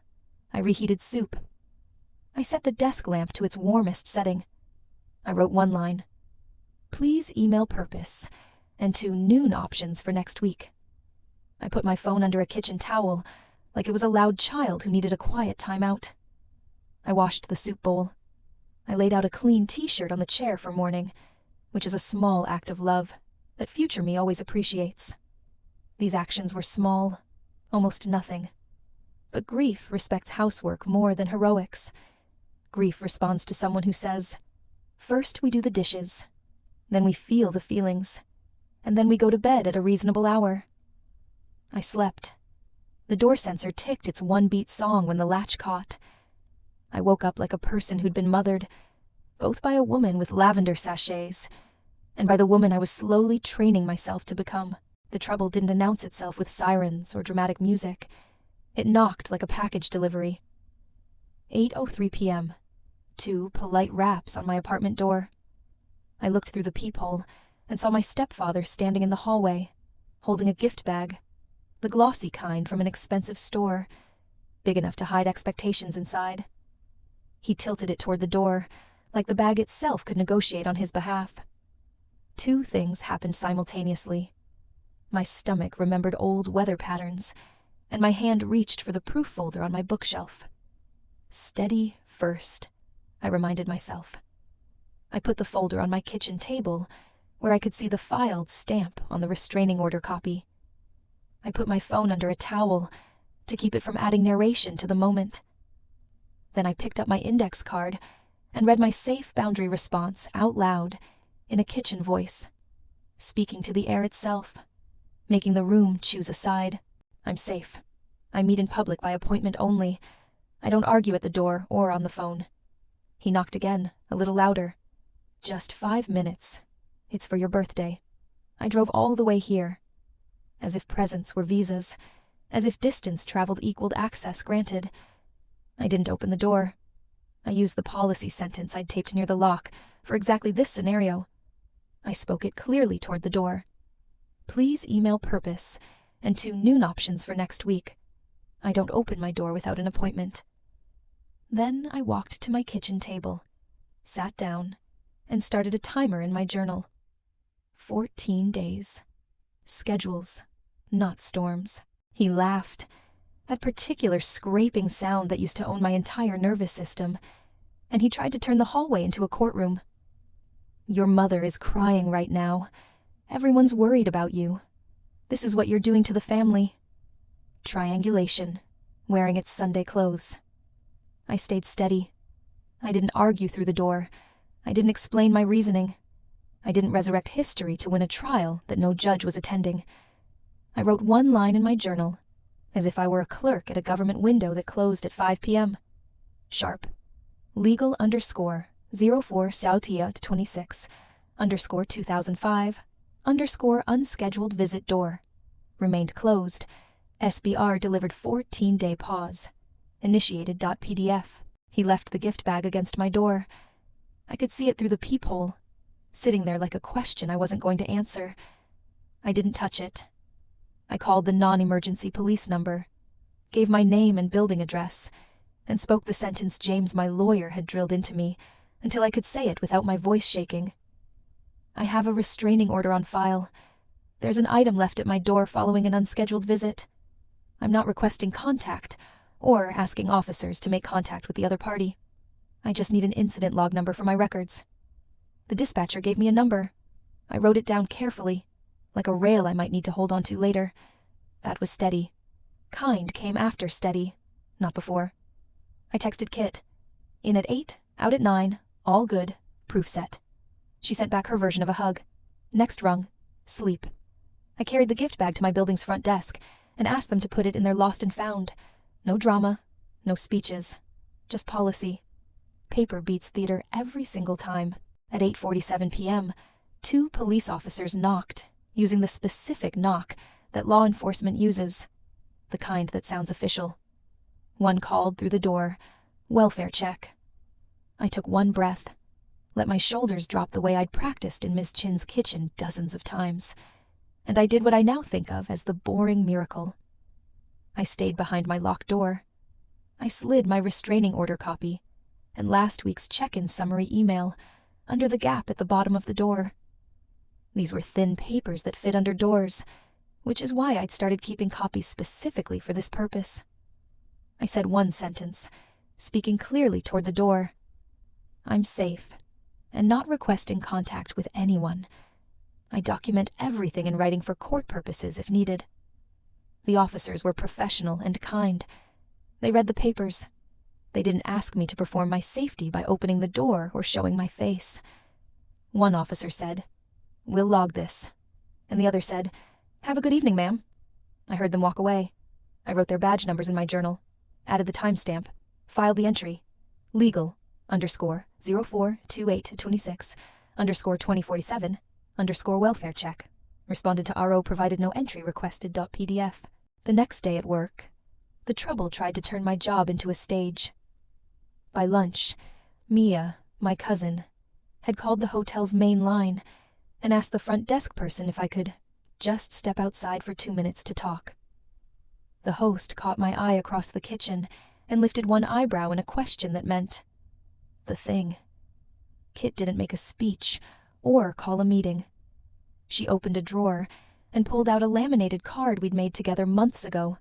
I reheated soup. I set the desk lamp to its warmest setting. I wrote one line. Please email purpose and 2 noon options for next week. I put my phone under a kitchen towel like it was a loud child who needed a quiet time out. I washed the soup bowl. I laid out a clean t-shirt on the chair for morning, which is a small act of love that future me always appreciates. These actions were small, almost nothing. But grief respects housework more than heroics. Grief responds to someone who says, first we do the dishes, then we feel the feelings, and then we go to bed at a reasonable hour. I slept. The door sensor ticked its 1-beat song when the latch caught. I woke up like a person who'd been mothered, both by a woman with lavender sachets, and by the woman I was slowly training myself to become. The trouble didn't announce itself with sirens or dramatic music. It knocked like a package delivery. 8:03 p.m. 2 polite raps on my apartment door. I looked through the peephole and saw my stepfather standing in the hallway, holding a gift bag, the glossy kind from an expensive store, big enough to hide expectations inside. He tilted it toward the door, like the bag itself could negotiate on his behalf. 2 things happened simultaneously. My stomach remembered old weather patterns, and my hand reached for the proof folder on my bookshelf. Steady first, I reminded myself. I put the folder on my kitchen table, where I could see the filed stamp on the restraining order copy. I put my phone under a towel to keep it from adding narration to the moment. Then I picked up my index card and read my safe boundary response out loud in a kitchen voice, speaking to the air itself, making the room choose a side. I'm safe. I meet in public by appointment only. I don't argue at the door or on the phone. He knocked again, a little louder. Just 5 minutes. It's for your birthday. I drove all the way here. As if presents were visas, as if distance traveled equaled access granted. I didn't open the door. I used the policy sentence I'd taped near the lock for exactly this scenario. I spoke it clearly toward the door. Please email purpose and 2 noon options for next week. I don't open my door without an appointment. Then I walked to my kitchen table, sat down, and started a timer in my journal. 14 days. Schedules, not storms. He laughed. That particular scraping sound that used to own my entire nervous system. And he tried to turn the hallway into a courtroom. Your mother is crying right now. Everyone's worried about you. This is what you're doing to the family. Triangulation, wearing its Sunday clothes. I stayed steady. I didn't argue through the door. I didn't explain my reasoning. I didn't resurrect history to win a trial that no judge was attending. I wrote 1 line in my journal, as if I were a clerk at a government window that closed at 5 p.m. Sharp. Legal _ 04 Sautia 26 _ 2005 _ unscheduled visit door. Remained closed. SBR delivered 14-day pause. Initiated.pdf. He left the gift bag against my door. I could see it through the peephole, sitting there like a question I wasn't going to answer. I didn't touch it. I called the non-emergency police number, gave my name and building address, and spoke the sentence James, my lawyer, had drilled into me until I could say it without my voice shaking. I have a restraining order on file. There's an item left at my door following an unscheduled visit. I'm not requesting contact or asking officers to make contact with the other party. I just need an incident log number for my records. The dispatcher gave me a number. I wrote it down carefully, like a rail I might need to hold on to later. That was steady. Kind came after steady, not before. I texted Kit. In at 8, out at 9, all good, proof set. She sent back her version of a hug. Next rung, sleep. I carried the gift bag to my building's front desk and asked them to put it in their lost and found. No drama, no speeches, just policy. Paper beats theater every single time. At 8:47 p.m., 2 police officers knocked, using the specific knock that law enforcement uses, the kind that sounds official. One called through the door, "Welfare check." I took one breath, let my shoulders drop the way I'd practiced in Miss Chin's kitchen dozens of times, and I did what I now think of as the boring miracle. I stayed behind my locked door. I slid my restraining order copy and last week's check-in summary email under the gap at the bottom of the door. These were thin papers that fit under doors, which is why I'd started keeping copies specifically for this purpose. I said one sentence, speaking clearly toward the door. I'm safe, and not requesting contact with anyone. I document everything in writing for court purposes if needed. The officers were professional and kind. They read the papers. They didn't ask me to perform my safety by opening the door or showing my face. One officer said, "We'll log this." And the other said, "Have a good evening, ma'am." I heard them walk away. I wrote their badge numbers in my journal, added the timestamp, filed the entry, legal, _042826, _2047, welfare check. Responded to RO provided no entry requested .pdf. The next day at work, the trouble tried to turn my job into a stage. By lunch, Mia, my cousin, had called the hotel's main line and asked the front desk person if I could just step outside for 2 minutes to talk. The host caught my eye across the kitchen and lifted one eyebrow in a question that meant, the thing. Kit didn't make a speech or call a meeting. She opened a drawer and pulled out a laminated card we'd made together months ago,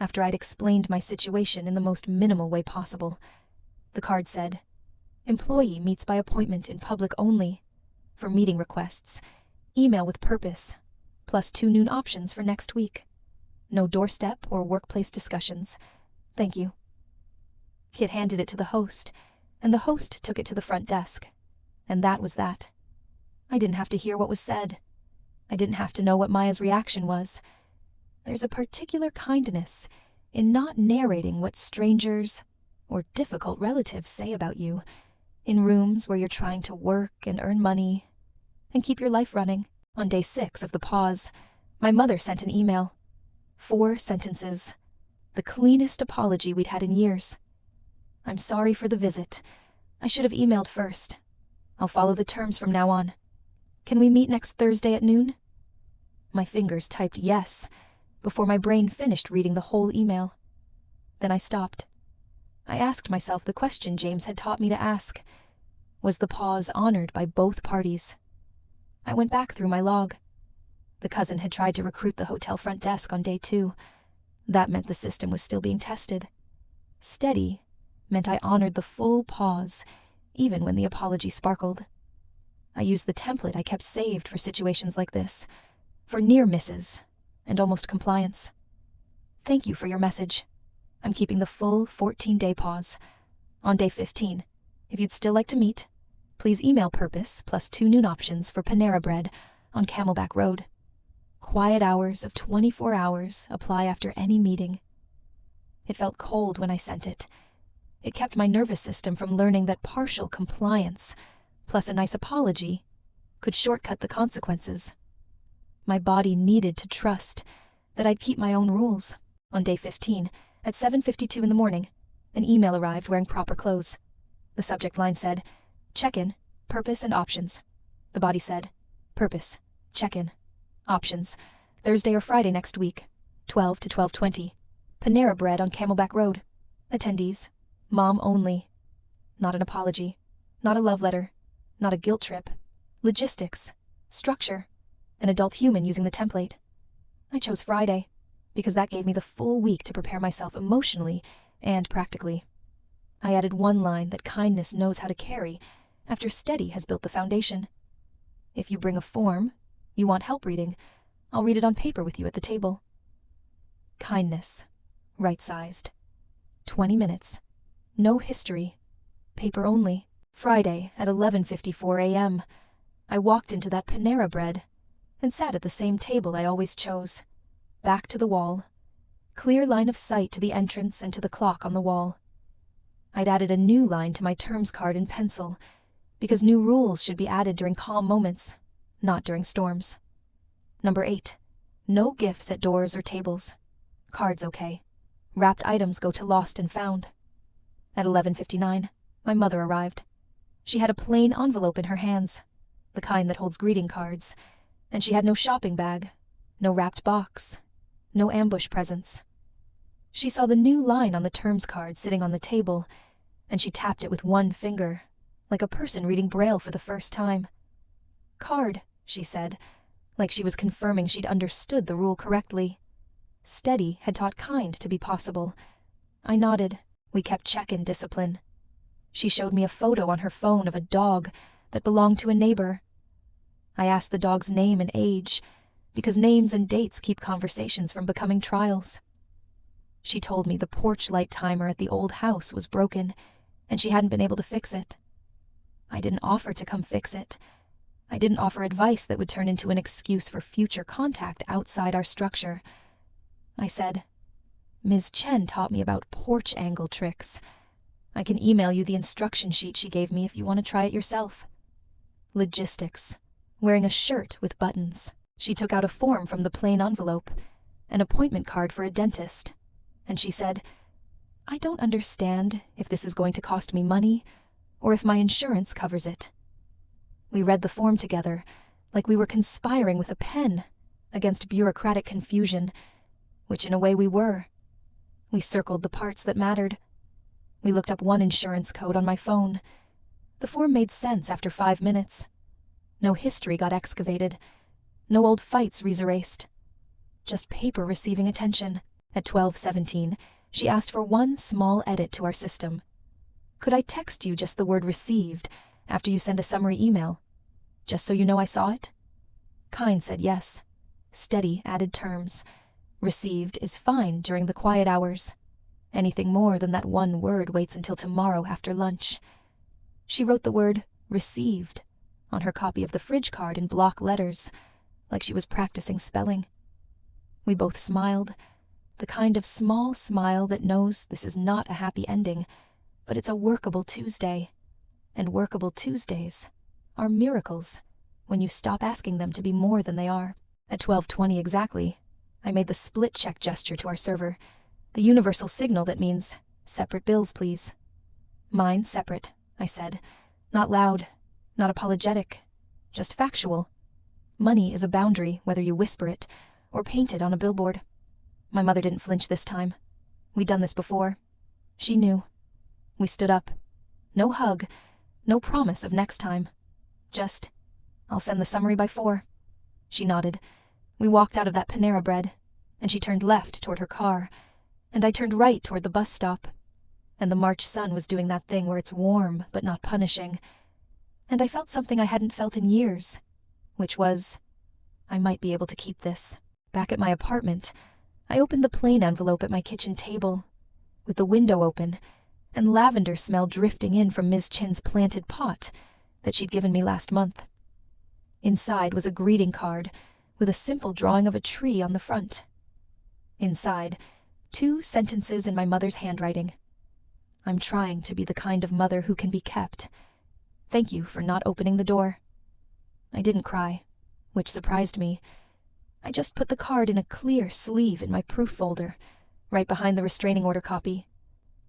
after I'd explained my situation in the most minimal way possible. The card said, "Employee meets by appointment in public only. For meeting requests, email with purpose, plus 2 noon options for next week. No doorstep or workplace discussions. Thank you." Kit handed it to the host, and the host took it to the front desk. And that was that. I didn't have to hear what was said. I didn't have to know what Maya's reaction was. There's a particular kindness in not narrating what strangers or difficult relatives say about you in rooms where you're trying to work and earn money and keep your life running. On day 6 of the pause, my mother sent an email. 4 sentences. The cleanest apology we'd had in years. "I'm sorry for the visit. I should have emailed first. I'll follow the terms from now on. Can we meet next Thursday at noon?" My fingers typed yes before my brain finished reading the whole email. Then I stopped. I asked myself the question James had taught me to ask. Was the pause honored by both parties? I went back through my log. The cousin had tried to recruit the hotel front desk on day 2. That meant the system was still being tested. Steady meant I honored the full pause, even when the apology sparkled. I used the template I kept saved for situations like this, for near misses and almost compliance. "Thank you for your message. I'm keeping the full 14-day pause. On day 15, if you'd still like to meet, please email purpose plus 2 noon options for Panera Bread on Camelback Road. Quiet hours of 24 hours apply after any meeting." It felt cold when I sent it. It kept my nervous system from learning that partial compliance, plus a nice apology, could shortcut the consequences. My body needed to trust that I'd keep my own rules. On day 15, at 7:52 in the morning, an email arrived wearing proper clothes. The subject line said, "Check-in, purpose and options." The body said, "Purpose, check-in, options, Thursday or Friday next week, 12 to 12:20. Panera Bread on Camelback Road. Attendees, mom only." Not an apology, not a love letter, not a guilt trip. Logistics, structure, an adult human using the template. I chose Friday, because that gave me the full week to prepare myself emotionally and practically. I added one line that kindness knows how to carry after Steady has built the foundation. "If you bring a form you want help reading, I'll read it on paper with you at the table." Kindness, right-sized. 20 minutes. No history. Paper only. Friday at 11:54 a.m. I walked into that Panera Bread, and sat at the same table I always chose, back to the wall, clear line of sight to the entrance and to the clock on the wall. I'd added a new line to my terms card in pencil, because new rules should be added during calm moments, not during storms. Number 8. No gifts at doors or tables. Cards okay. Wrapped items go to lost and found. At 11:59, my mother arrived. She had a plain envelope in her hands, the kind that holds greeting cards, and she had no shopping bag, no wrapped box, no ambush presents. She saw the new line on the terms card sitting on the table, and she tapped it with one finger, like a person reading Braille for the first time. Card, she said, like she was confirming she'd understood the rule correctly. Steady had taught kind to be possible. I nodded. We kept check-in discipline. She showed me a photo on her phone of a dog that belonged to a neighbor. I asked the dog's name and age, because names and dates keep conversations from becoming trials. She told me the porch light timer at the old house was broken, and she hadn't been able to fix it. I didn't offer to come fix it. I didn't offer advice that would turn into an excuse for future contact outside our structure. I said, Ms. Chen taught me about porch angle tricks. I can email you the instruction sheet she gave me if you want to try it yourself. Logistics. Wearing a shirt with buttons. She took out a form from the plain envelope, an appointment card for a dentist, and she said, I don't understand if this is going to cost me money or if my insurance covers it. We read the form together, like we were conspiring with a pen against bureaucratic confusion, which in a way we were. We circled the parts that mattered. We looked up one insurance code on my phone. The form made sense after 5 minutes. No history got excavated. No old fights reserased. Just paper receiving attention. At 12:17, she asked for one small edit to our system. Could I text you just the word received after you send a summary email, just so you know I saw it? Kind said yes. Steady added terms. Received is fine during the quiet hours. Anything more than that one word waits until tomorrow after lunch. She wrote the word received on her copy of the fridge card in block letters, like she was practicing spelling. We both smiled, the kind of small smile that knows this is not a happy ending, but it's a workable Tuesday. And workable Tuesdays are miracles when you stop asking them to be more than they are. At 12:20 exactly, I made the split check gesture to our server, the universal signal that means, separate bills, please. Mine separate, I said. Not loud, not apologetic, just factual. Money is a boundary, whether you whisper it or paint it on a billboard. My mother didn't flinch this time. We'd done this before. She knew. We stood up. No hug, no promise of next time. Just, I'll send the summary by 4. She nodded. We walked out of that Panera Bread, and she turned left toward her car, and I turned right toward the bus stop. And the March sun was doing that thing where it's warm but not punishing. And I felt something I hadn't felt in years, which was, I might be able to keep this. Back at my apartment, I opened the plain envelope at my kitchen table, with the window open, and lavender smell drifting in from Ms. Chin's planted pot that she'd given me last month. Inside was a greeting card with a simple drawing of a tree on the front. Inside, 2 sentences in my mother's handwriting. I'm trying to be the kind of mother who can be kept. Thank you for not opening the door. I didn't cry, which surprised me. I just put the card in a clear sleeve in my proof folder, right behind the restraining order copy,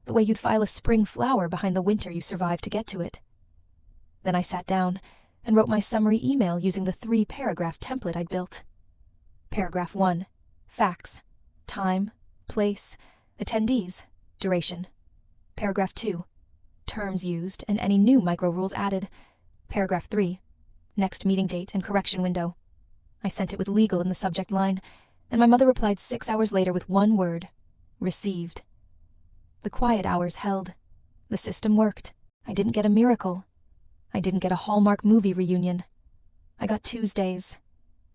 the way you'd file a spring flower behind the winter you survived to get to it. Then I sat down and wrote my summary email using the 3-paragraph template I'd built. Paragraph 1, facts, time, place, attendees, duration. Paragraph 2, terms used and any new micro-rules added. Paragraph 3, next meeting date and correction window. I sent it with legal in the subject line, and my mother replied 6 hours later with one word, received. The quiet hours held. The system worked. I didn't get a miracle. I didn't get a Hallmark movie reunion. I got Tuesdays.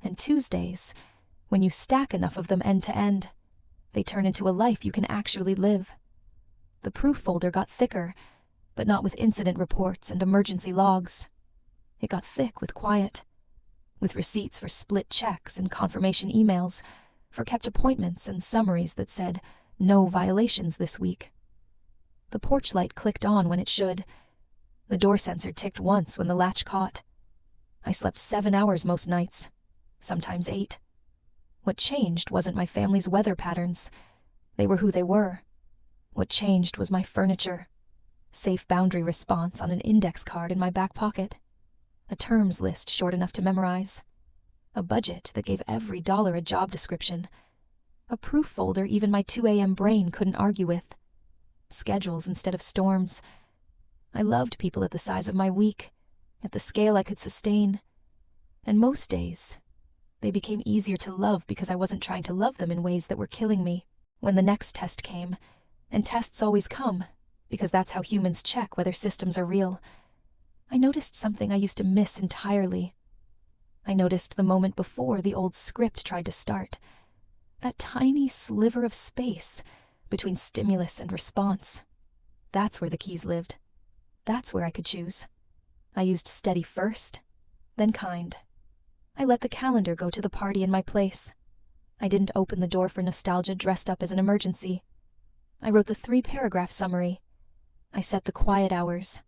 And Tuesdays, when you stack enough of them end to end, they turn into a life you can actually live. The proof folder got thicker, but not with incident reports and emergency logs. It got thick with quiet. with receipts for split checks and confirmation emails, for kept appointments and summaries that said, "No violations this week." The porch light clicked on when it should. The door sensor ticked once when the latch caught. I slept 7 hours most nights, sometimes 8. What changed wasn't my family's weather patterns. They were who they were. What changed was my furniture. Safe boundary response on an index card in my back pocket. A terms list short enough to memorize. A budget that gave every dollar a job description. A proof folder even my 2 a.m. brain couldn't argue with. Schedules instead of storms. I loved people at the size of my week, at the scale I could sustain. And most days, they became easier to love because I wasn't trying to love them in ways that were killing me. When the next test came, and tests always come, because that's how humans check whether systems are real, I noticed something I used to miss entirely. I noticed the moment before the old script tried to start. That tiny sliver of space between stimulus and response. That's where the keys lived. That's where I could choose. I used steady first, then kind. I let the calendar go to the party in my place. I didn't open the door for nostalgia dressed up as an emergency. I wrote the 3-paragraph summary. I set the quiet hours.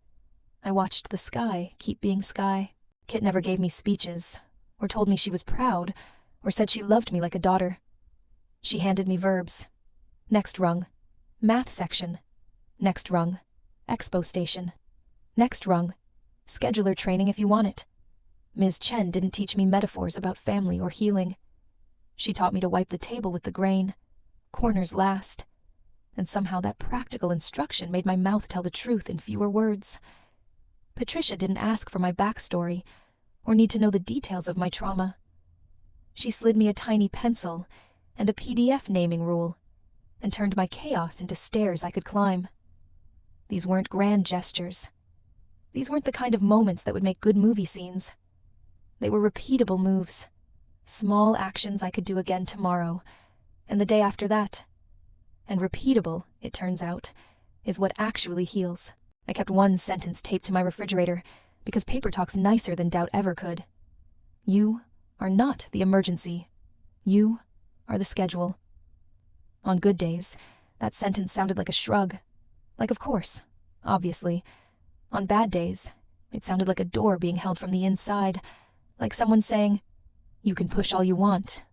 I watched the sky keep being sky. Kit never gave me speeches, or told me she was proud, or said she loved me like a daughter. She handed me verbs. Next rung. Math section. Next rung. Expo station. Next rung. Scheduler training if you want it. Ms. Chen didn't teach me metaphors about family or healing. She taught me to wipe the table with the grain. Corners last. And somehow that practical instruction made my mouth tell the truth in fewer words. Patricia didn't ask for my backstory, or need to know the details of my trauma. She slid me a tiny pencil and a PDF naming rule, and turned my chaos into stairs I could climb. These weren't grand gestures. These weren't the kind of moments that would make good movie scenes. They were repeatable moves. Small actions I could do again tomorrow, and the day after that. And repeatable, it turns out, is what actually heals. I kept one sentence taped to my refrigerator, because paper talks nicer than doubt ever could. You are not the emergency. You are the schedule. On good days, that sentence sounded like a shrug. Like, of course, obviously. On bad days, it sounded like a door being held from the inside, like someone saying, "You can push all you want,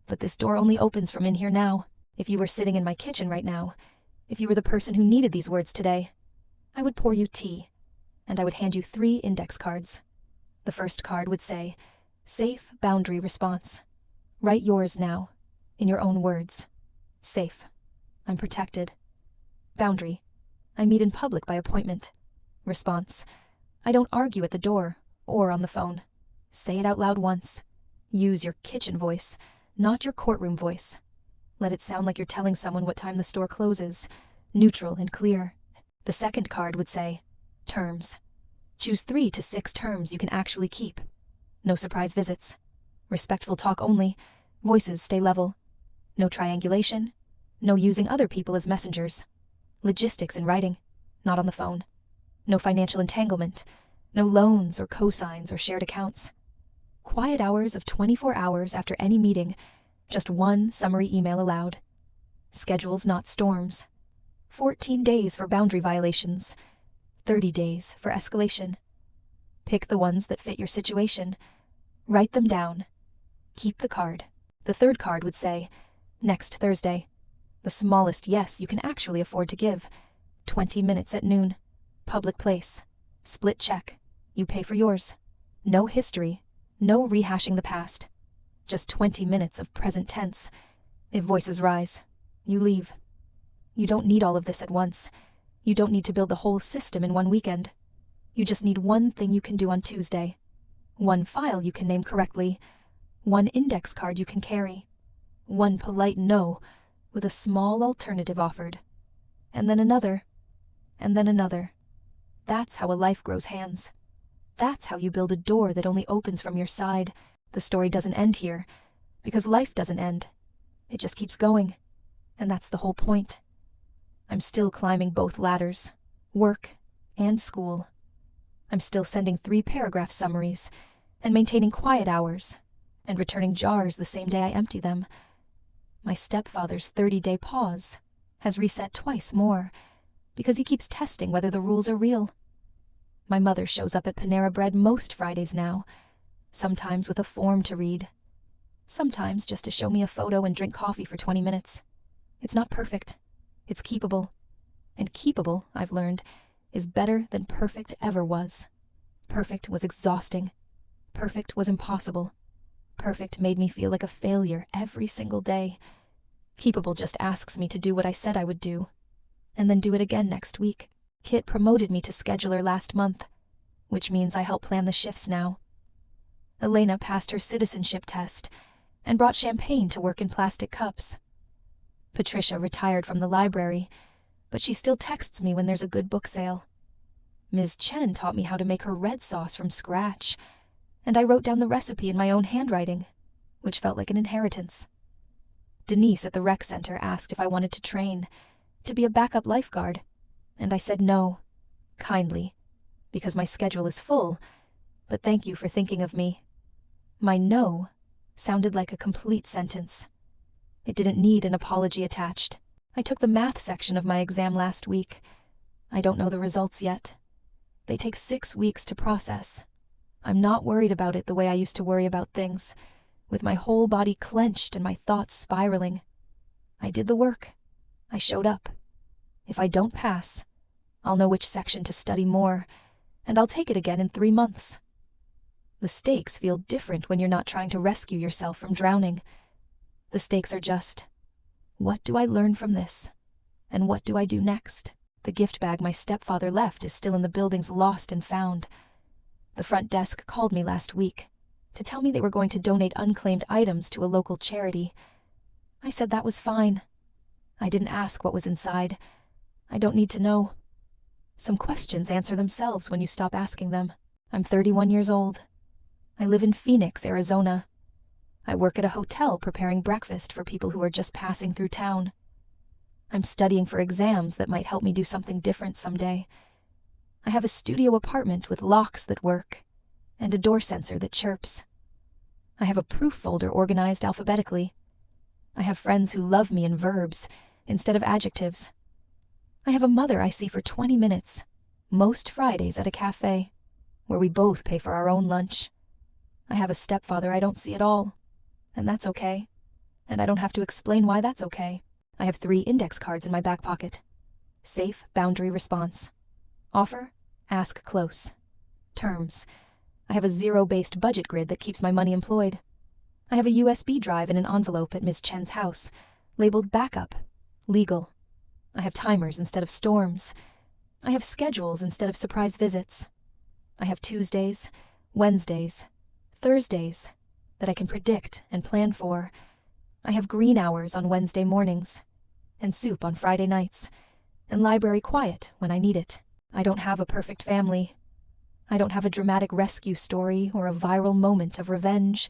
but this door only opens from in here now." If you were sitting in my kitchen right now, if you were the person who needed these words today, I would pour you tea, and I would hand you 3 index cards. The first card would say, "Safe boundary response." Write yours now, in your own words. Safe. I'm protected. Boundary. I meet in public by appointment. Response. I don't argue at the door or on the phone. Say it out loud once. Use your kitchen voice, not your courtroom voice. Let it sound like you're telling someone what time the store closes, neutral and clear. The second card would say, terms. Choose 3 to 6 terms you can actually keep. No surprise visits. Respectful talk only. Voices stay level. No triangulation. No using other people as messengers. Logistics in writing, not on the phone. No financial entanglement. No loans or cosigns or shared accounts. Quiet hours of 24 hours after any meeting. Just one summary email allowed. Schedules, not storms. 14 days for boundary violations. 30 days for escalation. Pick the ones that fit your situation. Write them down. Keep the card. The third card would say, next Thursday. The smallest yes you can actually afford to give. 20 minutes at noon. Public place. Split check. You pay for yours. No history. No rehashing the past. Just 20 minutes of present tense. If voices rise, you leave. You don't need all of this at once. You don't need to build the whole system in one weekend. You just need one thing you can do on Tuesday. One file you can name correctly. One index card you can carry. One polite no, with a small alternative offered. And then another. And then another. That's how a life grows hands. That's how you build a door that only opens from your side. The story doesn't end here, because life doesn't end. It just keeps going, and that's the whole point. I'm still climbing both ladders, work and school. I'm still sending 3-paragraph summaries, and maintaining quiet hours, and returning jars the same day I empty them. My stepfather's 30-day pause has reset twice more, because he keeps testing whether the rules are real. My mother shows up at Panera Bread most Fridays now, sometimes with a form to read, sometimes just to show me a photo and drink coffee for 20 minutes. It's not perfect. It's keepable. And keepable, I've learned, is better than perfect ever was. Perfect was exhausting. Perfect was impossible. Perfect made me feel like a failure every single day. Keepable just asks me to do what I said I would do, and then do it again next week. Kit promoted me to scheduler last month, which means I help plan the shifts now. Elena passed her citizenship test and brought champagne to work in plastic cups. Patricia retired from the library, but she still texts me when there's a good book sale. Ms. Chen taught me how to make her red sauce from scratch, and I wrote down the recipe in my own handwriting, which felt like an inheritance. Denise at the rec center asked if I wanted to train, to be a backup lifeguard, and I said no, kindly, because my schedule is full, but thank you for thinking of me. My no sounded like a complete sentence. It didn't need an apology attached. I took the math section of my exam last week. I don't know the results yet. They take 6 weeks to process. I'm not worried about it the way I used to worry about things, with my whole body clenched and my thoughts spiraling. I did the work. I showed up. If I don't pass, I'll know which section to study more, and I'll take it again in 3 months. The stakes feel different when you're not trying to rescue yourself from drowning. The stakes are just, what do I learn from this? And what do I do next? The gift bag my stepfather left is still in the building's lost and found. The front desk called me last week to tell me they were going to donate unclaimed items to a local charity. I said that was fine. I didn't ask what was inside. I don't need to know. Some questions answer themselves when you stop asking them. I'm 31 years old. I live in Phoenix, Arizona. I work at a hotel preparing breakfast for people who are just passing through town. I'm studying for exams that might help me do something different someday. I have a studio apartment with locks that work, and a door sensor that chirps. I have a proof folder organized alphabetically. I have friends who love me in verbs instead of adjectives. I have a mother I see for 20 minutes, most Fridays at a cafe, where we both pay for our own lunch. I have a stepfather I don't see at all, and that's okay. And I don't have to explain why that's okay. I have 3 index cards in my back pocket. Safe boundary response. Offer, ask close. Terms. I have a zero-based budget grid that keeps my money employed. I have a USB drive in an envelope at Ms. Chen's house, labeled backup, legal. I have timers instead of storms. I have schedules instead of surprise visits. I have Tuesdays, Wednesdays, Thursdays that I can predict and plan for. I have green hours on Wednesday mornings, and soup on Friday nights, and library quiet when I need it. I don't have a perfect family. I don't have a dramatic rescue story or a viral moment of revenge.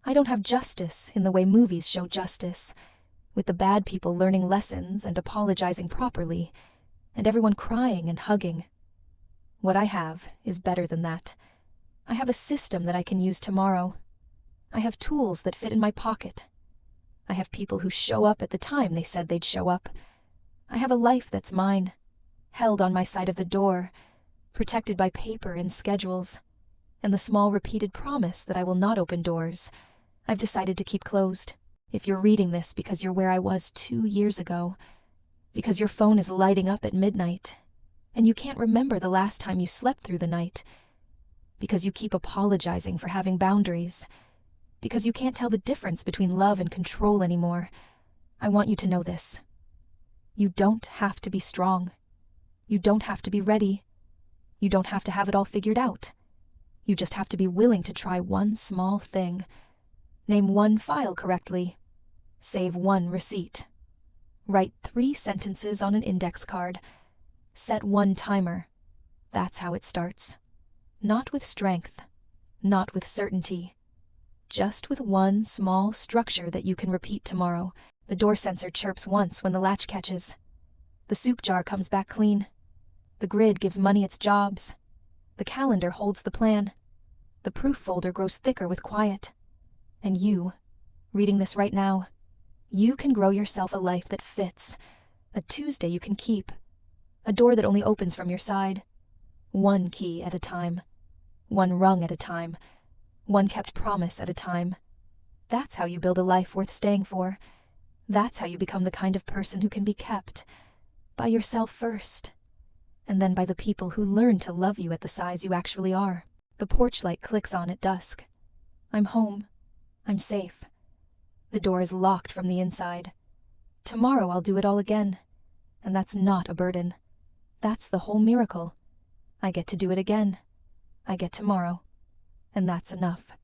I don't have justice in the way movies show justice, with the bad people learning lessons and apologizing properly, and everyone crying and hugging. What I have is better than that. I have a system that I can use tomorrow. I have tools that fit in my pocket. I have people who show up at the time they said they'd show up. I have a life that's mine, held on my side of the door, protected by paper and schedules, and the small repeated promise that I will not open doors I've decided to keep closed. If you're reading this because you're where I was 2 years ago, because your phone is lighting up at midnight, and you can't remember the last time you slept through the night, because you keep apologizing for having boundaries, because you can't tell the difference between love and control anymore, I want you to know this. You don't have to be strong. You don't have to be ready. You don't have to have it all figured out. You just have to be willing to try one small thing. Name one file correctly. Save one receipt. Write 3 sentences on an index card. Set one timer. That's how it starts. Not with strength. Not with certainty. Just with one small structure that you can repeat tomorrow. The door sensor chirps once when the latch catches. The soup jar comes back clean. The grid gives money its jobs. The calendar holds the plan. The proof folder grows thicker with quiet. And you, reading this right now, you can grow yourself a life that fits, a Tuesday you can keep, a door that only opens from your side, one key at a time, one rung at a time, one kept promise at a time. That's how you build a life worth staying for. That's how you become the kind of person who can be kept, by yourself first, and then by the people who learn to love you at the size you actually are. The porch light clicks on at dusk. I'm home. I'm safe. The door is locked from the inside. Tomorrow I'll do it all again. And that's not a burden. That's the whole miracle. I get to do it again. I get tomorrow. And that's enough.